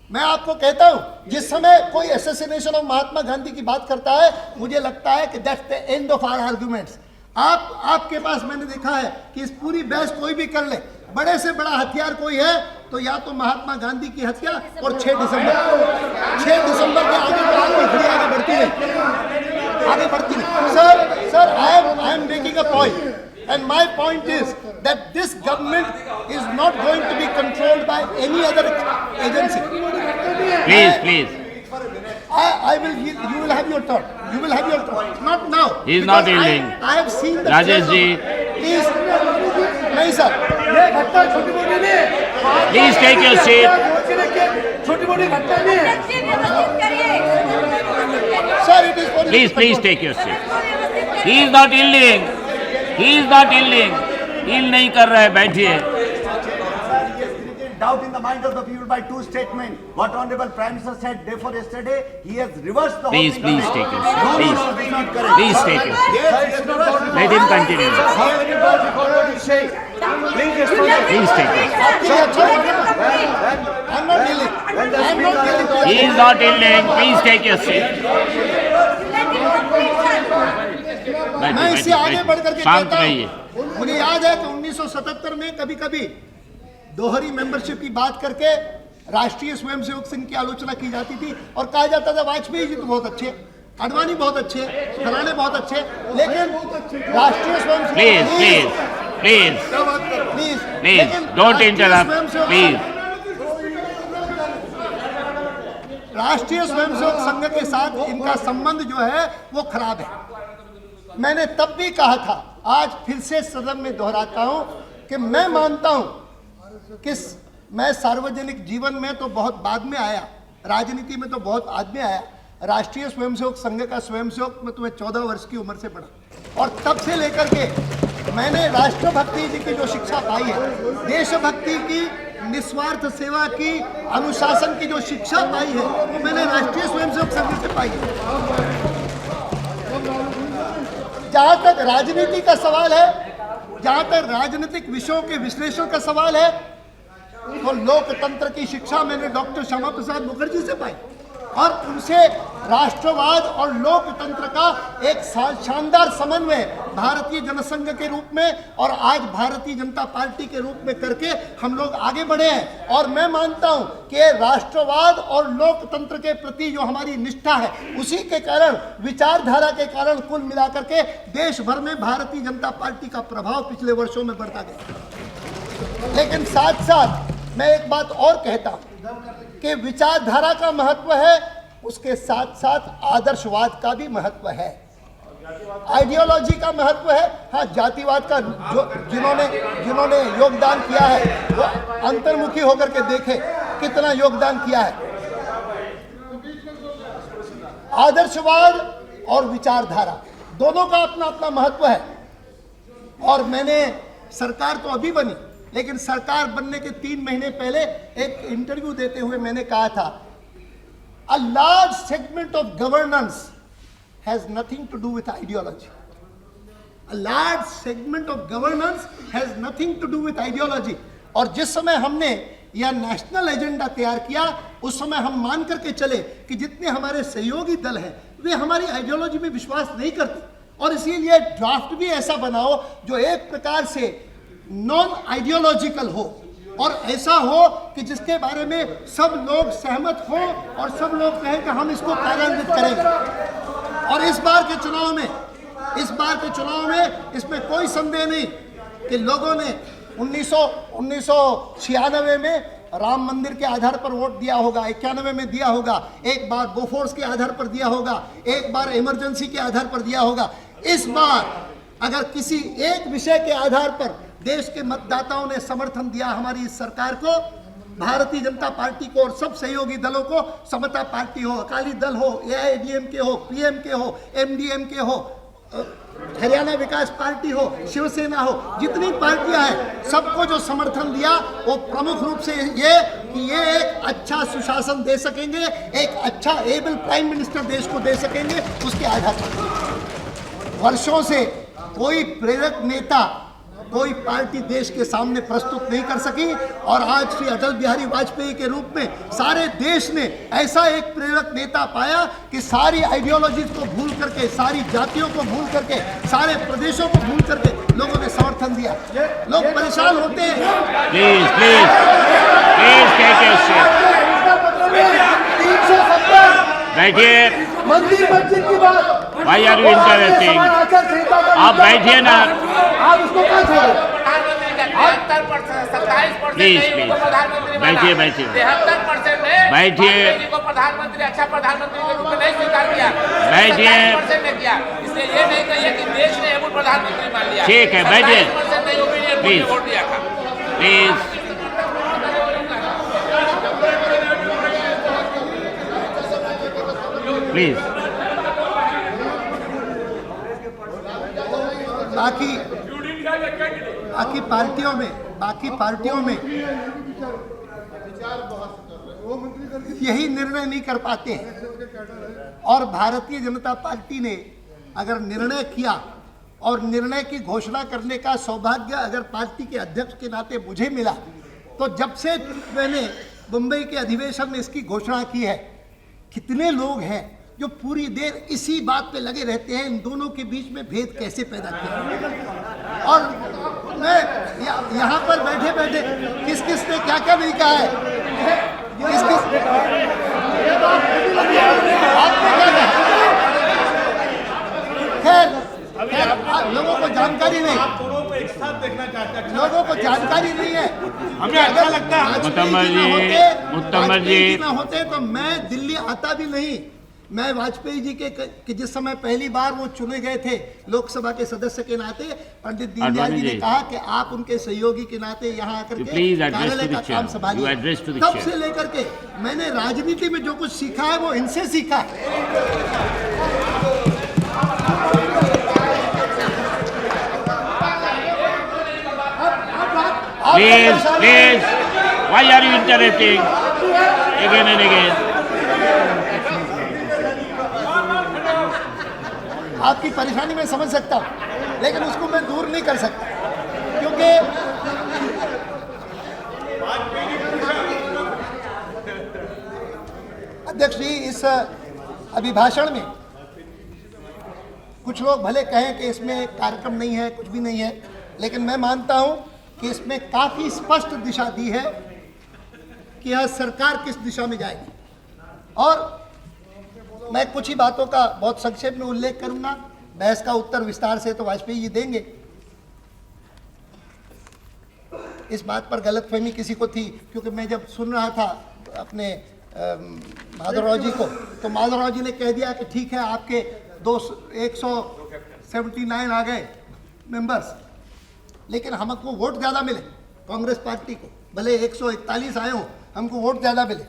मैं आपको कहता हूं, जिस समय कोई assassination of Mahatma Gandhi की बात करता है, मुझे लगता है कि that's the end of our arguments. आपके पास मैंने देखा है कि इस पूरी बहस कोई भी कर ले, बड़े से बड़ा हथियार कोई है तो या तो महात्मा गांधी की हत्या और 6 दिसंबर के आगे आगे बढ़ती नहीं। Sir I am making a point and my point is that this government is not going to be controlled by any other agency. Please. I will. You will have your turn. You will have your turn. Not now. He is Because not yielding. I have seen the. Rajesh ji. Please. नहीं sir. ये घटना छोटी मोटी नहीं। Please take your seat. छोटी मोटी घटना नहीं है। अध्यक्ष जी, व्यवस्थित करिए। Sir, it is for. Please take your seat. He is not yielding. He is not yielding. Yield नहीं कर रहा है, बैठिए. Doubt in the mind of the people by two statements. What Honorable Prime Minister said day before yesterday, he has reversed the Please, whole thing. please take your seat. No, Please. this is not correct. Please take your seat. Yes, it's not. Let him continue. Please take your seat. I'm not yielding. I'm not yielding. He is not yielding. Please take your seat. मैं इससे आगे बढ़ करके शांत कहता रहिए. हूं, मुझे याद है कि 1977 में कभी कभी दोहरी मेंबरशिप की बात करके राष्ट्रीय स्वयंसेवक संघ की आलोचना की जाती थी और कहा जाता था वाजपेयी जी तो बहुत अच्छे, आडवाणी बहुत अच्छे, फलाने बहुत अच्छे, लेकिन राष्ट्रीय स्वयंसेवक प्लीज डोंट इंटरप्ट प्लीज। राष्ट्रीय स्वयंसेवक संघ के साथ इनका संबंध जो है वो खराब है। मैंने तब भी कहा था, आज फिर से सदन में दोहराता हूं कि मैं मानता हूं कि मैं सार्वजनिक जीवन में तो बहुत बाद में आया, राजनीति में तो बहुत बाद में आया। राष्ट्रीय स्वयंसेवक संघ का स्वयंसेवक मैं तुम्हें 14 वर्ष की उम्र से पढ़ा और तब से लेकर के मैंने राष्ट्रभक्ति जी की जो शिक्षा पाई है, देशभक्ति की, निस्वार्थ सेवा की, अनुशासन की जो शिक्षा पाई है वो मैंने राष्ट्रीय स्वयंसेवक संघ से पाई है। जहां तक राजनीति का सवाल है, जहां तक राजनीतिक विषयों के विश्लेषण का सवाल है, तो लोकतंत्र की शिक्षा मैंने डॉक्टर श्यामा प्रसाद मुखर्जी से पाई और उनसे राष्ट्रवाद और लोकतंत्र का एक शानदार समन्वय भारतीय जनसंघ के रूप में और आज भारतीय जनता पार्टी के रूप में करके हम लोग आगे बढ़े हैं। और मैं मानता हूं कि राष्ट्रवाद और लोकतंत्र के प्रति जो हमारी निष्ठा है, उसी के कारण, विचारधारा के कारण कुल मिलाकर के देश भर में भारतीय जनता पार्टी का प्रभाव पिछले वर्षों में बढ़ता गया। लेकिन साथ साथ मैं एक बात और कहता हूं कि विचारधारा का महत्व है, उसके साथ साथ आदर्शवाद का भी महत्व है, आइडियोलॉजी का महत्व है। हाँ, जातिवाद का जो जिन्होंने योगदान किया है वो अंतर्मुखी होकर के देखे कितना योगदान किया है। आदर्शवाद और विचारधारा दोनों का अपना अपना महत्व है। और मैंने, सरकार तो अभी बनी, लेकिन सरकार बनने के 3 महीने पहले एक इंटरव्यू देते हुए मैंने कहा था, a large segment of governance has nothing to do with ideology. A large segment of governance has nothing to do with ideology. और जिस समय हमने यह नेशनल एजेंडा तैयार किया, उस समय हम मान करके चले कि जितने हमारे सहयोगी दल हैं वे हमारी आइडियोलॉजी में विश्वास नहीं करते, और इसीलिए ड्राफ्ट भी ऐसा बनाओ जो एक प्रकार से नॉन आइडियोलॉजिकल हो और ऐसा हो कि जिसके बारे में सब लोग सहमत हो और सब लोग कहें कि हम इसको कार्यान्वित करेंगे। और इस बार के चुनाव में इसमें कोई संदेह नहीं कि लोगों ने 1996 में राम मंदिर के आधार पर वोट दिया होगा, 91 में दिया होगा, एक बार बोफोर्स के आधार पर दिया होगा, एक बार इमरजेंसी के आधार पर दिया होगा। इस बार अगर किसी एक विषय के आधार पर देश के मतदाताओं ने समर्थन दिया हमारी इस सरकार को, भारतीय जनता पार्टी को और सब सहयोगी दलों को, समता पार्टी हो, अकाली दल हो, AIADMK हो, PMK हो, MDMK हो, हरियाणा विकास पार्टी हो, शिवसेना हो, जितनी पार्टियां हैं, सबको जो समर्थन दिया वो प्रमुख रूप से ये कि ये एक अच्छा सुशासन दे सकेंगे, एक अच्छा एबल प्राइम मिनिस्टर देश को दे सकेंगे, उसके आधार पर। वर्षों से कोई प्रेरक नेता, कोई पार्टी देश के सामने प्रस्तुत नहीं कर सकी, और आज श्री अटल बिहारी वाजपेयी के रूप में सारे देश ने ऐसा एक प्रेरक नेता पाया कि सारी आइडियोलॉजीज को भूल करके, सारी जातियों को भूल करके, सारे प्रदेशों को भूल करके लोगों ने समर्थन दिया। लोग परेशान होते हैं। Please please please take your seat. 370 बैठिए। मंदिर मस्जिद की बात, Why are you interrupting? आप बैठिए ना। आप उसको क्या छोड़े? प्लीज प्लीज बैठिए बैठिए 73% ने बैठिए। वाजपेयी जी को प्रधानमंत्री, अच्छा प्रधानमंत्री के रूप में नहीं स्वीकार किया। बैठिए। 73% ने किया। इसलिए ये नहीं कहिए कि देश ने एबल प्रधानमंत्री मान लिया। ठीक है, बैठिए। 27% ने ओपिनियन पोल में वोट दिया था। Please please. बाकी पार्टियों में यही निर्णय नहीं कर पाते हैं। और भारतीय जनता पार्टी ने अगर निर्णय किया, और निर्णय की घोषणा करने का सौभाग्य अगर पार्टी के अध्यक्ष के नाते मुझे मिला, तो जब से मैंने मुंबई के अधिवेशन में इसकी घोषणा की है, कितने लोग हैं जो पूरी देर इसी बात पे लगे रहते हैं, इन दोनों के बीच में भेद कैसे पैदा किया। और मैं यहाँ पर बैठे बैठे किस किस ने क्या क्या नहीं कहा है, खैर लोगों को जानकारी नहीं, लोगों को जानकारी नहीं है। हमें अच्छा लगता है मुत्तमर जी ना होते तो मैं दिल्ली आता भी नहीं। मैं वाजपेयी जी के जिस समय पहली बार वो चुने गए थे लोकसभा के सदस्य के नाते, पंडित दीनदयाल जी ने कहा कि आप उनके सहयोगी के नाते यहाँ आकर के कार्यालय का काम संभालिए। तब से लेकर के मैंने राजनीति में जो कुछ सीखा है वो इनसे सीखा है। Please, why are you interrupting again and again? आपकी परेशानी मैं समझ सकता हूँ, लेकिन उसको मैं दूर नहीं कर सकता, क्योंकि अध्यक्ष जी इस अभिभाषण में कुछ लोग भले कहें कि इसमें कार्यक्रम नहीं है, कुछ भी नहीं है, लेकिन मैं मानता हूं कि इसमें काफी स्पष्ट दिशा दी है कि यह सरकार किस दिशा में जाएगी। और मैं कुछ ही बातों का बहुत संक्षेप में उल्लेख करूंगा, बहस का उत्तर विस्तार से तो वाजपेयी जी देंगे। इस बात पर गलतफहमी किसी को थी, क्योंकि मैं जब सुन रहा था अपने माधवराव जी को, तो माधवराव जी ने कह दिया कि ठीक है आपके 179 आ गए मेंबर्स, लेकिन हमको वोट ज़्यादा मिले कांग्रेस पार्टी को, भले 141 आए हों, हमको वोट ज़्यादा मिले।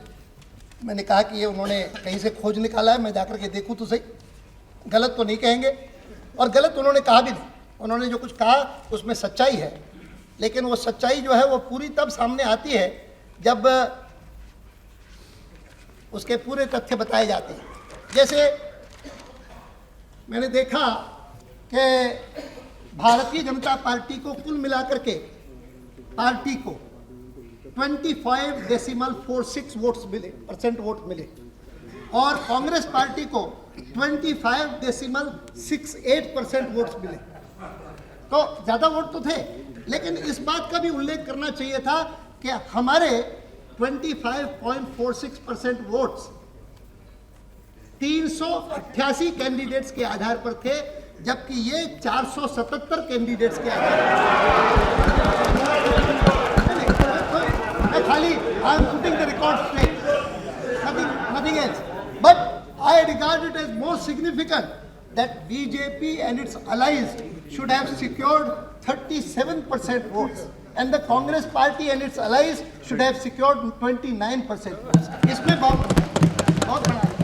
मैंने कहा कि ये उन्होंने कहीं से खोज निकाला है, मैं जाकर के देखूं तो सही, गलत तो नहीं कहेंगे, और गलत उन्होंने कहा भी नहीं। उन्होंने जो कुछ कहा उसमें सच्चाई है, लेकिन वो सच्चाई जो है वो पूरी तब सामने आती है जब उसके पूरे तथ्य बताए जाते हैं। जैसे मैंने देखा कि भारतीय जनता पार्टी को कुल मिलाकर के पार्टी को 25.46 वोट्स मिले, परसेंट वोट मिले, और कांग्रेस पार्टी को 25.68% वोट्स मिले। तो ज़्यादा वोट तो थे, लेकिन इस बात का भी उल्लेख करना चाहिए था कि हमारे 25.46% वोट्स 388 कैंडिडेट्स के आधार पर थे, जबकि ये 477 कैंडिडेट्स के आधार पर। मैं खाली I am putting the record straight, nothing else, but I regard it as more significant that BJP and its allies should have secured 37% votes, and the Congress party and its allies should have secured 29% votes. इसमें बहुत बड़ा है।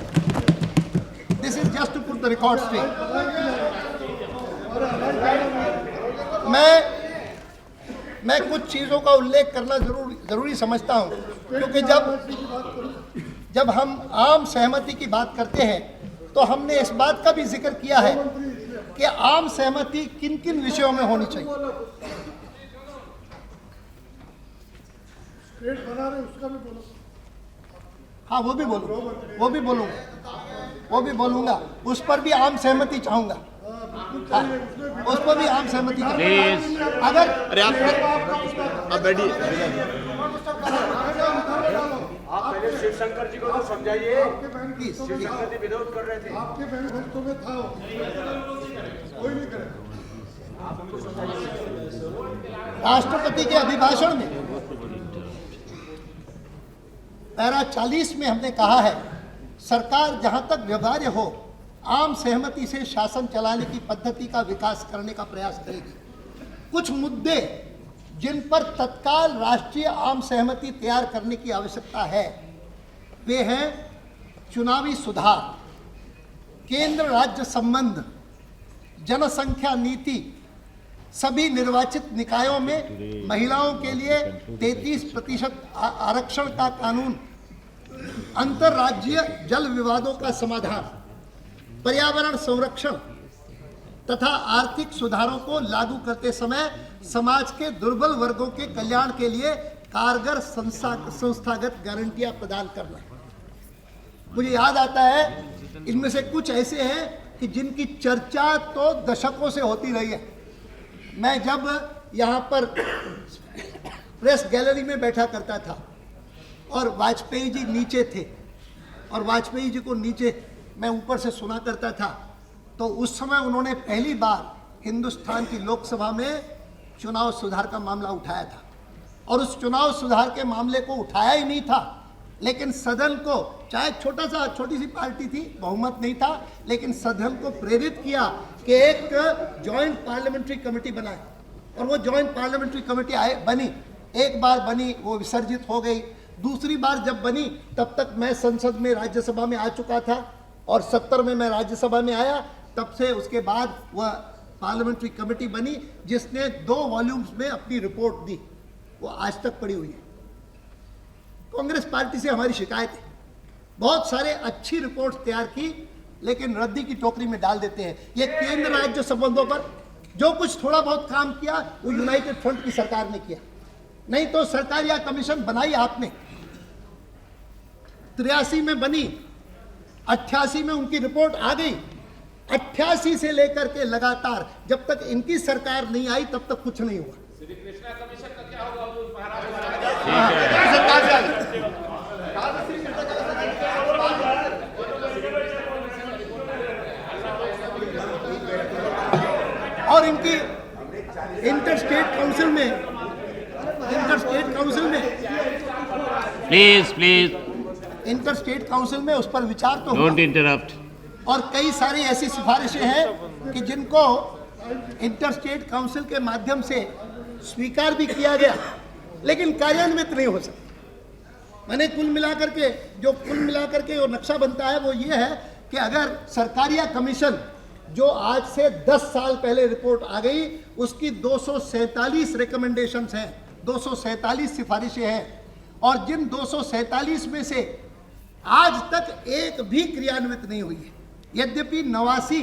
This is just to put the record straight. मैं कुछ चीज़ों का उल्लेख करना जरूरी समझता हूँ, क्योंकि जब हम आम सहमति की बात करते हैं तो हमने इस बात का भी जिक्र किया है कि आम सहमति किन किन विषयों में होनी चाहिए। हाँ वो भी बोलूँगा, उस पर भी आम सहमति चाहूँगा। हाँ, उस पर भी आम सहमति अगर आप बैठिए। आप पहले शिवशंकर जी को तो समझाइए, शिवशंकर जी विरोध कर रहे थे। आपके मैनिफेस्टो में था, कोई नहीं करे। राष्ट्रपति के अभिभाषण में पैरा 40 में हमने कहा है, सरकार जहां तक व्यवहार्य हो आम सहमति से शासन चलाने की पद्धति का विकास करने का प्रयास करेगी। कुछ मुद्दे जिन पर तत्काल राष्ट्रीय आम सहमति तैयार करने की आवश्यकता है वे हैं चुनावी सुधार, केंद्र राज्य संबंध, जनसंख्या नीति, सभी निर्वाचित निकायों में महिलाओं के लिए 33% आरक्षण का कानून, अंतर्राज्यीय जल विवादों का समाधान, पर्यावरण संरक्षण तथा आर्थिक सुधारों को लागू करते समय समाज के दुर्बल वर्गों के कल्याण के लिए कारगर संस्थागत गारंटियां प्रदान करना। मुझे याद आता है इनमें से कुछ ऐसे हैं कि जिनकी चर्चा तो दशकों से होती रही है। मैं जब यहाँ पर प्रेस गैलरी में बैठा करता था और वाजपेयी जी नीचे थे, और वाजपेयी जी को नीचे मैं ऊपर से सुना करता था, तो उस समय उन्होंने पहली बार हिंदुस्तान की लोकसभा में चुनाव सुधार का मामला उठाया था, और उस चुनाव सुधार के मामले को उठाया ही नहीं था, लेकिन सदन को, चाहे छोटी सी पार्टी थी, बहुमत नहीं था, लेकिन सदन को प्रेरित किया कि एक जॉइंट पार्लियामेंट्री कमेटी बनाए, और वो जॉइंट पार्लियामेंट्री कमेटी बनी। एक बार बनी, वो विसर्जित हो गई। दूसरी बार जब बनी तब तक मैं संसद में, राज्यसभा में आ चुका था, और 70 में मैं राज्यसभा में आया। तब से उसके बाद वह पार्लियामेंट्री कमेटी बनी जिसने 2 वॉल्यूम्स में अपनी रिपोर्ट दी, वो आज तक पड़ी हुई है। कांग्रेस पार्टी से हमारी शिकायत है, बहुत सारे अच्छी रिपोर्ट्स तैयार की, लेकिन रद्दी की टोकरी में डाल देते हैं। ये केंद्र राज्य संबंधों पर जो कुछ थोड़ा बहुत काम किया वो यूनाइटेड फ्रंट की सरकार ने किया, नहीं तो सरकार या कमीशन बनाई आपने। 83 में बनी, 88 में उनकी रिपोर्ट आ गई, 88 से लेकर के लगातार जब तक इनकी सरकार नहीं आई तब तक कुछ नहीं हुआ। श्री कृष्णा कमीशन का क्या होगा महाराज? सरकार से आ गई। और इनकी इंटरस्टेट काउंसिल में प्लीज इंटरस्टेट काउंसिल में उस पर विचार तो डोंट हुआ, इंटरप्ट। और कई सारी ऐसी सिफारिशें हैं कि जिनको इंटरस्टेट काउंसिल के माध्यम से स्वीकार भी किया गया, लेकिन कार्यान्वित नहीं हो सकता। मैंने कुल मिलाकर के जो नक्शा बनता है वो ये है कि अगर सरकारी या कमीशन, जो आज से 10 साल पहले रिपोर्ट आ गई, उसकी 247 रिकमेंडेशंस हैं, 247 सिफारिशें हैं, और जिन 247 में से आज तक एक भी क्रियान्वित नहीं हुई है। यद्यपि 89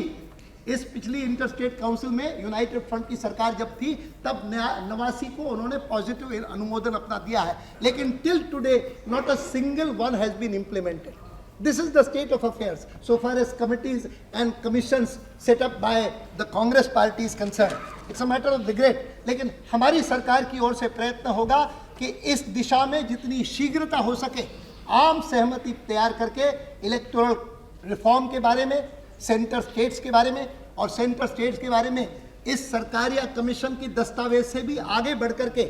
इस पिछली इंटरस्टेट काउंसिल में यूनाइटेड फ्रंट की सरकार जब थी तब 89 को उन्होंने पॉजिटिव अनुमोदन अपना दिया है, लेकिन till today not a single one has been implemented. This is the state of affairs so far as committees and commissions set up by the Congress party is concerned. It's a matter of regret. लेकिन हमारी सरकार की ओर से प्रयत्न होगा कि इस दिशा में जितनी शीघ्रता हो सके आम सहमति तैयार करके इलेक्टोरल रिफॉर्म के बारे में, सेंटर स्टेट्स के बारे में, और सेंटर स्टेट्स के बारे में इस सरकार या कमीशन की दस्तावेज से भी आगे बढ़ करके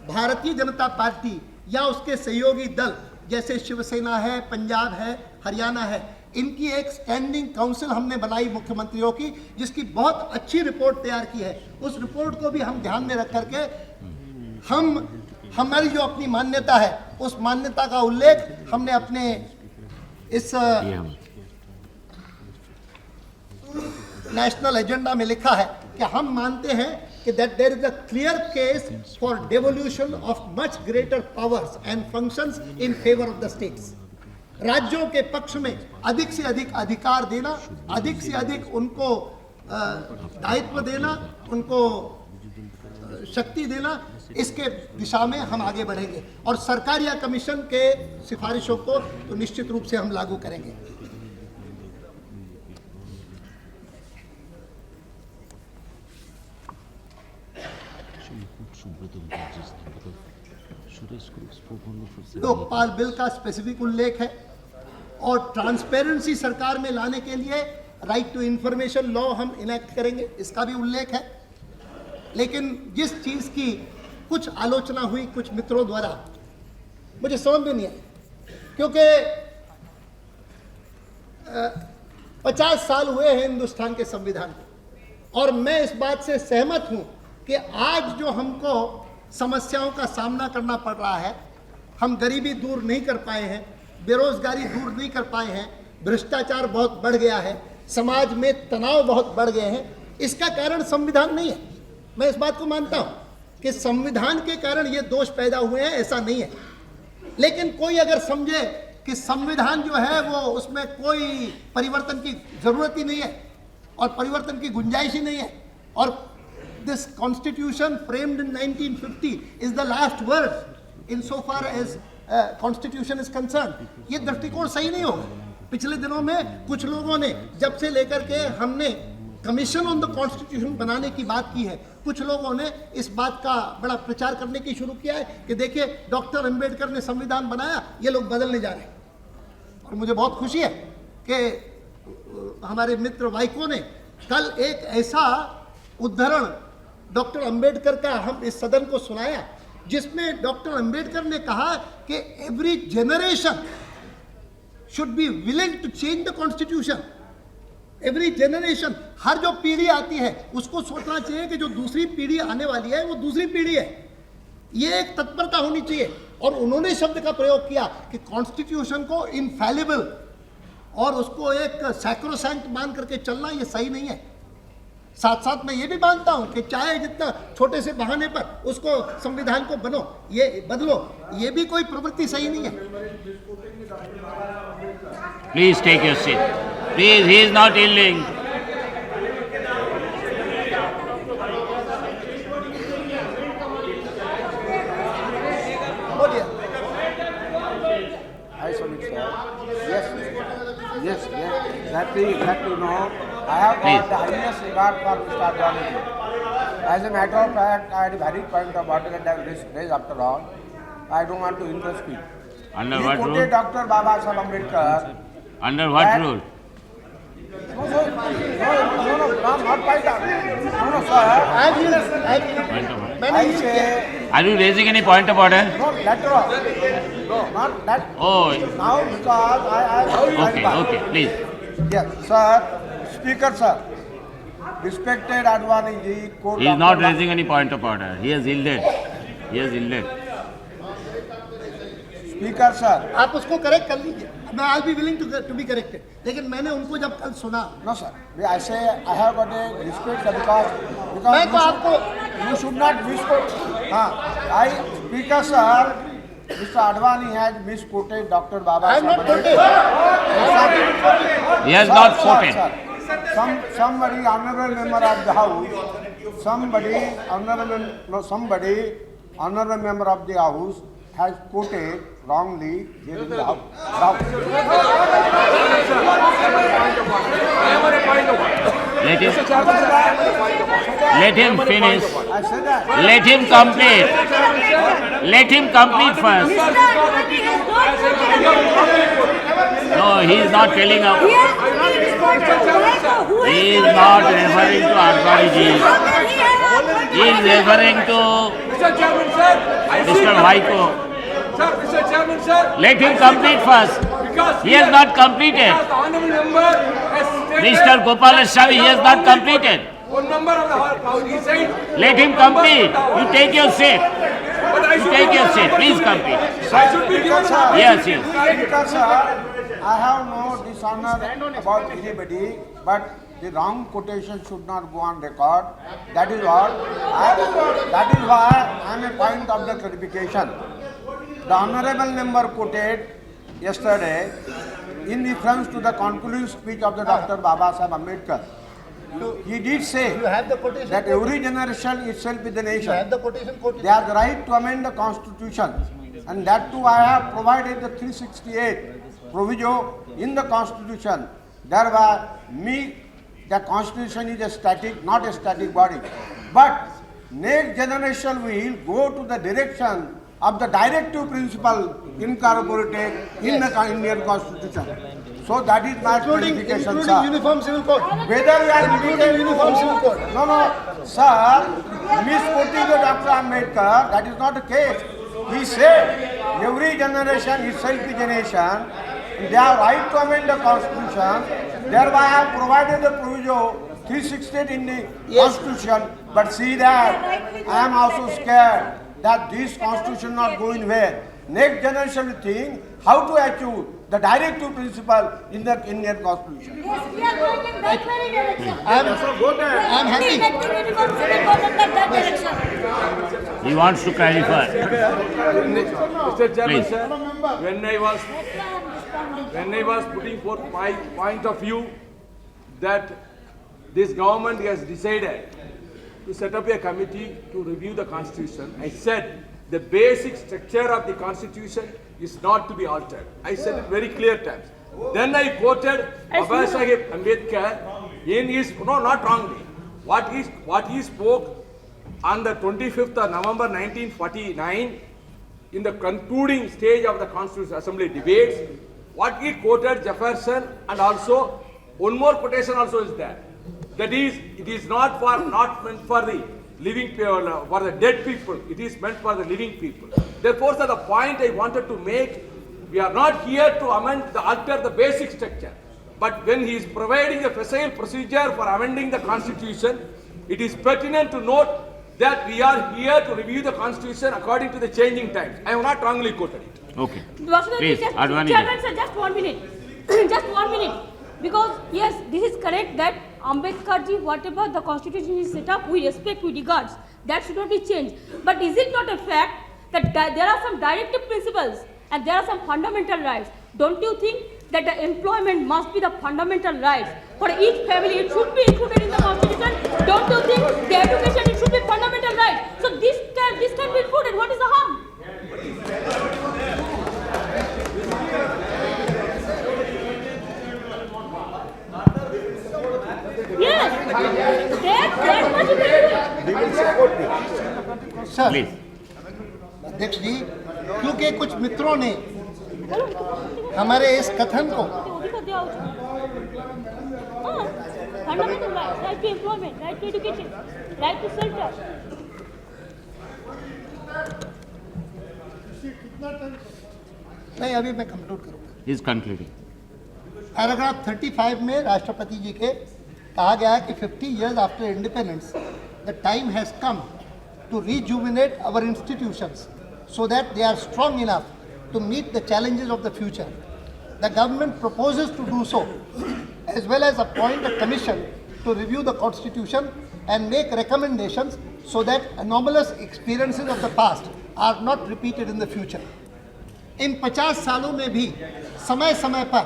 भारतीय जनता पार्टी या उसके सहयोगी दल जैसे शिवसेना है, पंजाब है, हरियाणा है, इनकी एक स्टैंडिंग काउंसिल हमने बनाई मुख्यमंत्रियों की, जिसकी बहुत अच्छी रिपोर्ट तैयार की है। उस रिपोर्ट को भी हम ध्यान में रख करके हमारी जो अपनी मान्यता है उस मान्यता का उल्लेख हमने अपने इस नेशनल एजेंडा में लिखा है कि हम मानते हैं कि that there is a clear case for devolution of much greater powers and functions in favor of the states. राज्यों के पक्ष में अधिक से अधिक अधिकार देना, अधिक से अधिक उनको दायित्व देना, उनको शक्ति देना, इसके दिशा में हम आगे बढ़ेंगे, और सरकार या कमीशन के सिफारिशों को तो निश्चित रूप से हम लागू करेंगे। लोकपाल बिल का स्पेसिफिक उल्लेख है, और ट्रांसपेरेंसी सरकार में लाने के लिए राइट टू इंफॉर्मेशन लॉ हम इनेक्ट करेंगे, इसका भी उल्लेख है। लेकिन जिस चीज़ की कुछ आलोचना हुई कुछ मित्रों द्वारा, मुझे समझ में नहीं आई, क्योंकि 50 साल हुए हैं हिंदुस्तान के संविधान को, और मैं इस बात से सहमत हूं कि आज जो हमको समस्याओं का सामना करना पड़ रहा है, हम गरीबी दूर नहीं कर पाए हैं, बेरोजगारी दूर नहीं कर पाए हैं, भ्रष्टाचार बहुत बढ़ गया है, समाज में तनाव बहुत बढ़ गए हैं, इसका कारण संविधान नहीं है। मैं इस बात को मानता हूं कि संविधान के कारण ये दोष पैदा हुए हैं, ऐसा नहीं है। लेकिन कोई अगर समझे कि संविधान जो है वो उसमें कोई परिवर्तन की जरूरत ही नहीं है और परिवर्तन की गुंजाइश ही नहीं है, और this constitution framed in 1950 is the last word in so far as constitution is concerned, ये दृष्टिकोण सही नहीं होगा। पिछले दिनों में कुछ लोगों ने जब से लेकर के हमने कमीशन ऑन द कॉन्स्टिट्यूशन बनाने की बात की है, कुछ लोगों ने इस बात का बड़ा प्रचार करने की शुरू किया है कि देखिए डॉक्टर अंबेडकर ने संविधान बनाया, ये लोग बदलने जा रहे हैं। और मुझे बहुत खुशी है कि हमारे मित्र वाइको ने कल एक ऐसा उद्धरण डॉक्टर अंबेडकर का हम इस सदन को सुनाया जिसमें डॉक्टर अंबेडकर ने कहा कि every generation should be willing to change the constitution. Every generation, हर जो पीढ़ी आती है उसको सोचना चाहिए कि जो दूसरी पीढ़ी आने वाली है वो दूसरी पीढ़ी है। ये एक तत्परता होनी चाहिए। और उन्होंने शब्द का प्रयोग किया कि कॉन्स्टिट्यूशन को इनफैलिबल और उसको एक सैक्रोसैंक्ट मान करके चलना ये सही नहीं है। साथ साथ मैं ये भी मानता हूं कि चाहे जितना छोटे से बहाने पर उसको संविधान को बदलो, ये भी कोई प्रवृत्ति सही नहीं है। Please take your seat. Please, he is not yielding. बोलिए। I submit, sir. Yes, exactly, no. I have got the highest regard for Mr. Advani. As a matter of fact, I had a valid point of order that I will raise after all. I don't want to interrupt speech. Under He what quoted rule? Dr. Baba Saheb Ambedkar. Under what That- rule? No, not point of. No, sir. Point of order. मैंने I ये किया। say, Are you raising any point of order? no, later on. No, not that. Oh, Now because okay, please. Yes, sir. Speaker, sir. Respected Advani ji, quote He is not Dr. raising any point of order. He has yielded. Speaker, sir. आप उसको correct कर लीजिए। मैं I be willing to be corrected, लेकिन मैंने उनको जब कल सुना, No, sir. I say I have got a respect sir, because मैं तो आपको you should not misquote. Speaker, sir. Mr. Advani has misquoted Dr. Baba I am not Saheb quoted. Ambedkar. He has Sir, not sir, quoted. sir. Somebody honorable member of the house, honorable member of the house has quoted wrongly here in the house. Let him finish. I said that. Let him complete. Let him complete first. No, he is not telling us. He is not referring to Advani ji. He is referring to Mr. Chairman, sir. Mr. Vaiko. Sir, Mr. Chairman, sir. Let him complete first. Because He has not completed. the honorable member has stated Mr. Gopalaswamy, he has not completed. one member of the house. He said. Let him complete. You take your seat. But I You should take be your given seat. an Please opportunity. complete. I should be given an opportunity. Yes, yes. Speaker, sir, I have no dishonor about anybody, but the wrong quotation should not go on record. That is why I am a point of the clarification. The honorable member quoted yesterday in reference to the concluding speech of the Dr. Baba Saheb Ambedkar. He did say you have the quotation. that every generation itself is the You have nation. the quotation quoted. They have the right to amend the constitution, and that too I have provided the 368 proviso in the constitution. Thereby, the constitution is a static, not a static body. But next generation will go to the direction of the directive principle incorporated in the Indian constitution. So that is my clarification, including sir. uniform civil code. Whether we are Including uniform civil code. No, sir. Misquoting the Dr. Ambedkar, that is not the case. He said every generation itself is a nation. They have right to amend the constitution. Thereby, I have provided the proviso 368 in the constitution. But see that I am also scared that this constitution not going where. Next generation will think how to achieve the directive principle in the Indian constitution. Yes, we are going in that very direction. I am happy. Electing uniform civil code in that direction. He wants to clarify. Mr. Chairman, Please. sir. When I was That's why I'm responding. when I was putting forth my point of view that this government has decided to set up a committee to review the constitution, I said the basic structure of the constitution is not to be altered. I said it very clear terms. Then I quoted Baba Saheb Ambedkar in his, no, not wrongly, what he spoke on the 25th of November 1949, in the concluding stage of the Constitutional Assembly debates, what he quoted Jefferson, and also one more quotation also is there. That is, it is not meant for the living people, for the dead people. It is meant for the living people. Therefore, sir, the point I wanted to make, we are not here to alter the basic structure. But when he is providing a facile procedure for amending the Constitution, it is pertinent to note that we are here to review the Constitution according to the changing times. I have not wrongly quoted it. Okay. Vasundev, Please, just, Advani. Chairman, sir, just 1 minute. Just 1 minute. Because, yes, this is correct that Ambedkar ji, whatever the Constitution is set up, we respect, we regard. That should not be changed. But is it not a fact that there are some directive principles and there are some fundamental rights? Don't you think that the employment must be the fundamental rights for each family? It should be included in the Constitution. Don't you think the education, it should be fundamental right? So this can be included. What is the harm? Yes, that much you can do it. Sir Please. अध्यक्ष जी, क्योंकि कुछ मित्रों ने हमारे इस कथन को Fundamental rights, right to employment, right to education, right to shelter. नहीं, अभी मैं कंक्लूड करूंगा। He is concluding. पैराग्राफ 35 में राष्ट्रपति जी के कहा गया है कि 50 years after independence, the time has come to rejuvenate our institutions so that they are strong enough to meet the challenges of the future. The government proposes to do so, as well as appoint a commission to review the constitution and make recommendations so that anomalous experiences of the past are not repeated in the future. इन 50 सालों में भी समय समय पर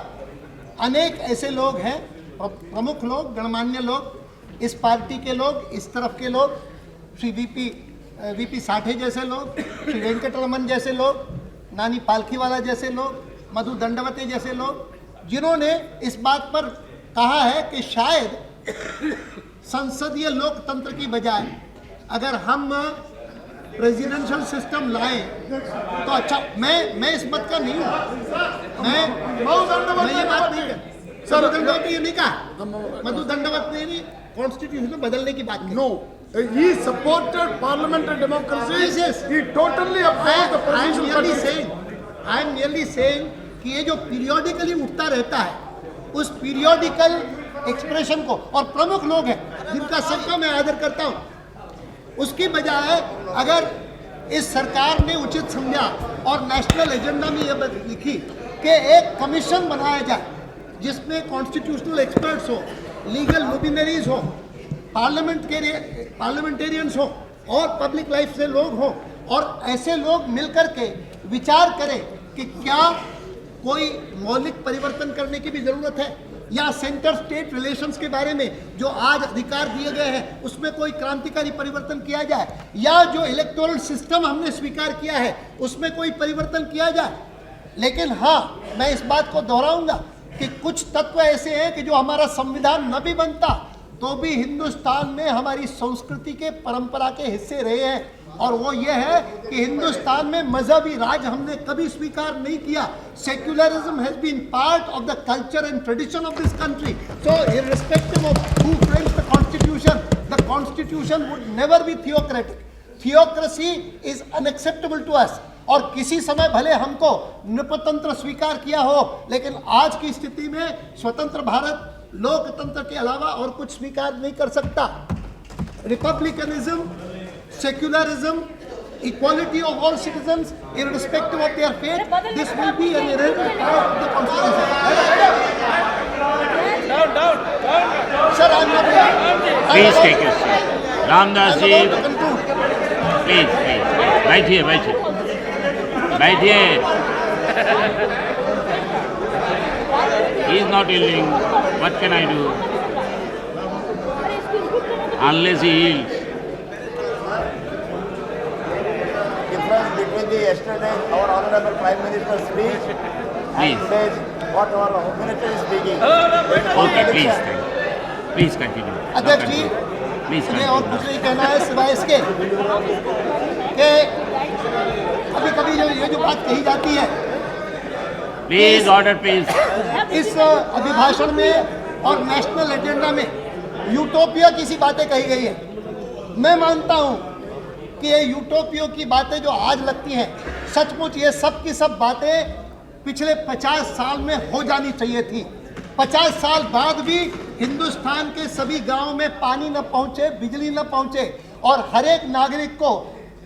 अनेक ऐसे लोग हैं, प्रमुख लोग, गणमान्य लोग, इस पार्टी के लोग, इस तरफ के लोग, श्री वीपी साठे जैसे लोग, श्री वेंकटरमन जैसे लोग, नानी पालखीवाला जैसे लोग, मधु दंडवते जैसे लोग, जिन्होंने इस बात पर कहा है कि शायद संसदीय लोकतंत्र की बजाय अगर हम प्रेसिडेंशियल सिस्टम लाएं तो अच्छा। मैं इस मत का नहीं हूँ, मैं ये बात नहीं है। मधु दंडवत ने ये नहीं कहा, मधु दंडवत ने नहीं कॉन्स्टिट्यूशन बदलने की बात की। No, he supported parliamentary democracy. Yes, yes. He totally opposed the presidential I am merely saying कि ये जो पीरियोडिकली उठता रहता है, उस पीरियोडिकल एक्सप्रेशन को, और प्रमुख लोग हैं जिनका सबका मैं आदर करता हूँ, उसकी बजाय अगर इस सरकार ने उचित समझा और नेशनल एजेंडा में ये लिखी कि एक कमीशन बनाया जाए जिसमें कॉन्स्टिट्यूशनल एक्सपर्ट्स हो, लीगल लुमिनरीज हो, पार्लियामेंटेरियंस हो और पब्लिक लाइफ से लोग हो, और ऐसे लोग मिलकर के विचार करें कि क्या कोई मौलिक परिवर्तन करने की भी जरूरत है, या सेंटर स्टेट रिलेशंस के बारे में जो आज अधिकार दिए गए हैं उसमें कोई क्रांतिकारी परिवर्तन किया जाए, या जो इलेक्टोरल सिस्टम हमने स्वीकार किया है उसमें कोई परिवर्तन किया जाए। लेकिन हाँ, मैं इस बात को दोहराऊंगा कि कुछ तत्व ऐसे हैं कि जो हमारा संविधान न भी बनता तो भी हिंदुस्तान में हमारी संस्कृति के परंपरा के हिस्से रहे हैं, और वो ये है कि हिंदुस्तान में मजहबी राज हमने कभी स्वीकार नहीं किया। Secularism has been part of the culture and tradition of this country. So irrespective of who frames the constitution would never be theocratic. Theocracy is unacceptable to us, और किसी समय भले हमको नृपतंत्र स्वीकार किया हो, लेकिन आज की स्थिति में स्वतंत्र भारत लोकतंत्र के अलावा और कुछ स्वीकार नहीं कर सकता। Republicanism, secularism, equality of all citizens irrespective of their faith, this will be an inherent part of the constitution. Sir, I am not. Please take your seat. Ramdas ji, please. बैठिए. He is not yielding. What can I do? Unless he yields. Between the yesterday our honorable Prime Minister's speech and today's what our minister is speaking. Okay, please continue. अध्यक्ष जी, Please मुझे और कुछ नहीं कहना है सिवाय इसके कि कभी कभी ये जो बात कही जाती है Please, order, please. इस अभिभाषण में और नेशनल एजेंडा में यूटोपिया की सी बातें कही गई है। मैं मानता हूं कि ये यूटोपिया की बातें जो आज लगती हैं, सचमुच ये सब की सब बातें पिछले 50 साल में हो जानी चाहिए थी। 50 साल बाद भी हिंदुस्तान के सभी गांवों में पानी न पहुंचे, बिजली न पहुंचे और हर एक नागरिक को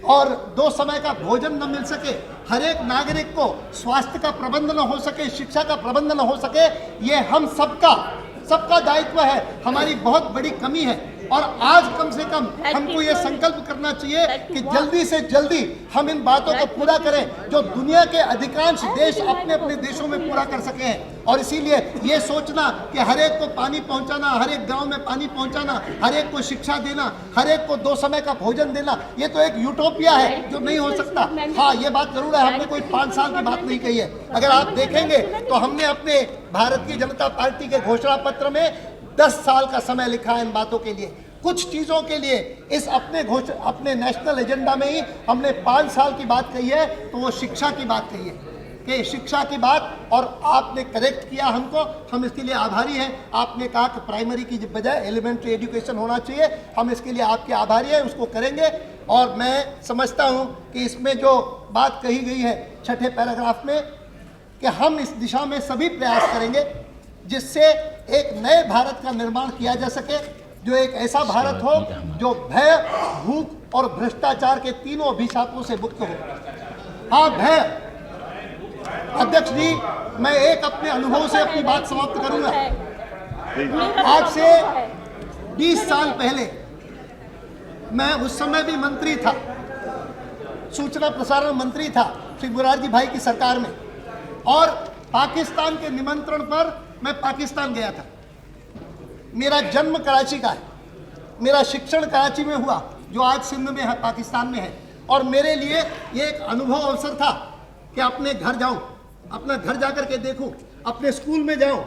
और 2 समय का भोजन न मिल सके, हर एक नागरिक को स्वास्थ्य का प्रबंध न हो सके, शिक्षा का प्रबंध न हो सके, ये हम सबका दायित्व है। हमारी बहुत बड़ी कमी है और आज कम से कम हमको ये संकल्प करना चाहिए कि जल्दी से जल्दी हम इन बातों को पूरा करें जो दुनिया के अधिकांश देश अपने अपने देशों में पूरा कर सके हैं। और इसीलिए ये सोचना कि हर एक को पानी पहुंचाना, हर एक गांव में पानी पहुंचाना, हर एक को शिक्षा देना, हर एक को 2 समय का भोजन देना, ये तो एक यूटोपिया है जो नहीं हो सकता। हाँ, ये बात जरूर है, हमने कोई 5 साल की बात नहीं कही है। अगर आप देखेंगे तो हमने अपने भारतीय जनता पार्टी के घोषणा पत्र में 10 साल का समय लिखा है इन बातों के लिए। कुछ चीज़ों के लिए इस अपने नेशनल एजेंडा में ही हमने 5 साल की बात कही है, तो वो शिक्षा की बात कही है कि शिक्षा की बात, और आपने करेक्ट किया हमको, हम इसके लिए आभारी हैं। आपने कहा कि प्राइमरी की बजाय एलिमेंट्री एजुकेशन होना चाहिए, हम इसके लिए आपके आभारी हैं, उसको करेंगे। और मैं समझता हूँ कि इसमें जो बात कही गई है 6ठे पैराग्राफ में कि हम इस दिशा में सभी प्रयास करेंगे जिससे एक नए भारत का निर्माण किया जा सके, जो एक ऐसा भारत हो जो भय, भूख और भ्रष्टाचार के तीनों अभिशापों से मुक्त हो। हाँ, भय। अध्यक्ष जी, मैं एक अपने अनुभव से अपनी बात समाप्त करूंगा। आज से 20 साल पहले मैं उस समय भी मंत्री था, सूचना प्रसारण मंत्री था श्री मुरारजी भाई की सरकार में, और पाकिस्तान के निमंत्रण पर मैं पाकिस्तान गया था। मेरा जन्म कराची का है, मेरा शिक्षण कराची में हुआ जो आज सिंध में है, पाकिस्तान में है। और मेरे लिए ये एक अनुभव अवसर था कि अपने घर जाऊं, अपना घर जाकर के देखूं, अपने स्कूल में जाऊं।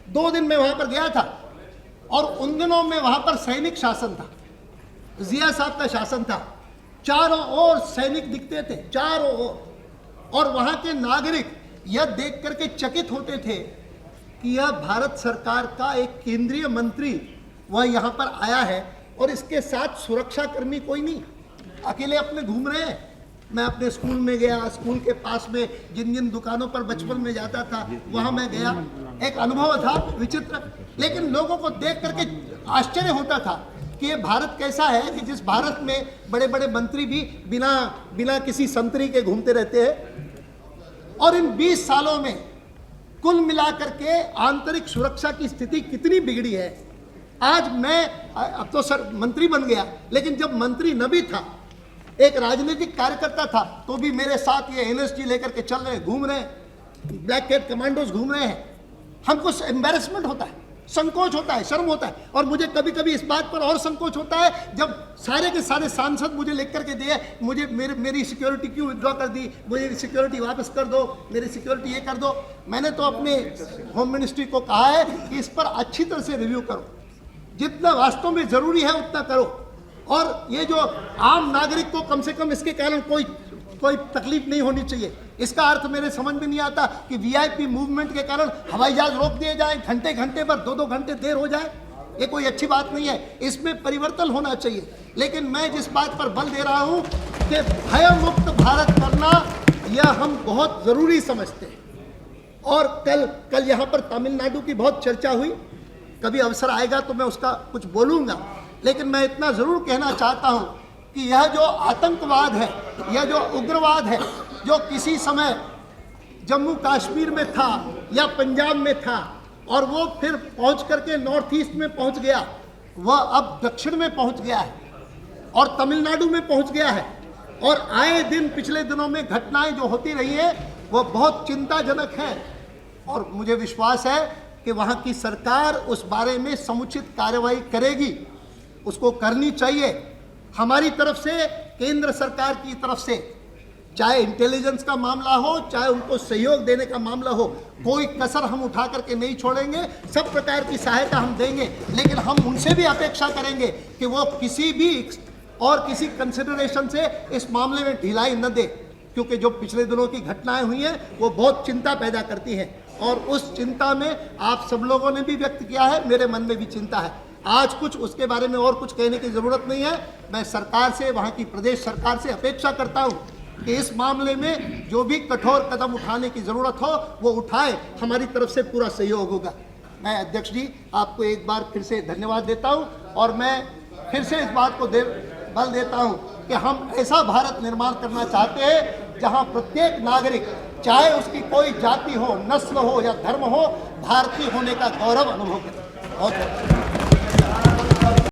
2 दिन मैं वहां पर गया था और उन दिनों में वहां पर सैनिक शासन था, जिया साहब का शासन था। चारों ओर सैनिक दिखते थे, चारों ओर। और वहां के नागरिक यह देख करके चकित होते थे कि यह भारत सरकार का एक केंद्रीय मंत्री वह यहाँ पर आया है और इसके साथ सुरक्षा कर्मी कोई नहीं, अकेले अपने घूम रहे हैं। मैं अपने स्कूल में गया, स्कूल के पास में जिन जिन दुकानों पर बचपन में जाता था वहाँ मैं गया, एक अनुभव था विचित्र। लेकिन लोगों को देख करके आश्चर्य होता था कि ये भारत कैसा है कि जिस भारत में बड़े बड़े मंत्री भी बिना किसी संतरी के घूमते रहते हैं। और इन 20 सालों में कुल मिलाकर के आंतरिक सुरक्षा की स्थिति कितनी बिगड़ी है। आज मैं अब तो सर मंत्री बन गया, लेकिन जब मंत्री न भी था, एक राजनीतिक कार्यकर्ता था, तो भी मेरे साथ ये एनएसजी लेकर के चल रहे, घूम रहे, ब्लैक कैट कमांडोज घूम रहे हैं। हमको एम्बेरसमेंट होता है, संकोच होता है, शर्म होता है। और मुझे कभी कभी इस बात पर और संकोच होता है जब सारे के सारे सांसद मुझे लिख करके दिए, मुझे मेरी सिक्योरिटी क्यों विड्रॉ कर दी, मुझे सिक्योरिटी वापस कर दो, मेरी सिक्योरिटी ये कर दो। मैंने तो अपने होम मिनिस्ट्री को कहा है कि इस पर अच्छी तरह से रिव्यू करो, जितना वास्तव में जरूरी है उतना करो। और ये जो आम नागरिक को कम से कम इसके कारण कोई तकलीफ नहीं होनी चाहिए। इसका अर्थ मेरे समझ में नहीं आता कि वीआईपी मूवमेंट के कारण हवाई जहाज रोक दिए जाए, घंटे घंटे पर 2-2 घंटे देर हो जाए, ये कोई अच्छी बात नहीं है। इसमें परिवर्तन होना चाहिए। लेकिन मैं जिस बात पर बल दे रहा हूं कि भय मुक्त भारत करना यह हम बहुत जरूरी समझते हैं। और कल यहाँ पर तमिलनाडु की बहुत चर्चा हुई, कभी अवसर आएगा तो मैं उसका कुछ बोलूँगा। लेकिन मैं इतना ज़रूर कहना चाहता हूँ कि यह जो आतंकवाद है, यह जो उग्रवाद है, जो किसी समय जम्मू कश्मीर में था या पंजाब में था और वो फिर पहुँच करके नॉर्थ ईस्ट में पहुँच गया, वह अब दक्षिण में पहुँच गया है और तमिलनाडु में पहुँच गया है। और आए दिन पिछले दिनों में घटनाएं जो होती रही हैं वह बहुत चिंताजनक हैं। और मुझे विश्वास है कि वहाँ की सरकार उस बारे में समुचित कार्रवाई करेगी, उसको करनी चाहिए। हमारी तरफ से, केंद्र सरकार की तरफ से चाहे इंटेलिजेंस का मामला हो, चाहे उनको सहयोग देने का मामला हो, कोई कसर हम उठा करके नहीं छोड़ेंगे, सब प्रकार की सहायता हम देंगे। लेकिन हम उनसे भी अपेक्षा करेंगे कि वो किसी भी और किसी कंसिडरेशन से इस मामले में ढिलाई न दे, क्योंकि जो पिछले दिनों की घटनाएं हुई हैं वो बहुत चिंता पैदा करती हैं, और उस चिंता में आप सब लोगों ने भी व्यक्त किया है, मेरे मन में भी चिंता है। आज कुछ उसके बारे में और कुछ कहने की ज़रूरत नहीं है। मैं सरकार से, वहाँ की प्रदेश सरकार से अपेक्षा करता हूँ कि इस मामले में जो भी कठोर कदम उठाने की ज़रूरत हो वो उठाए, हमारी तरफ से पूरा सहयोग होगा। मैं अध्यक्ष जी आपको एक बार फिर से धन्यवाद देता हूँ, और मैं फिर से इस बात को बल देता हूँ कि हम ऐसा भारत निर्माण करना चाहते हैं जहाँ प्रत्येक नागरिक, चाहे उसकी कोई जाति हो, नस्ल हो या धर्म हो, भारतीय होने का गौरव अनुभव करे। बहुत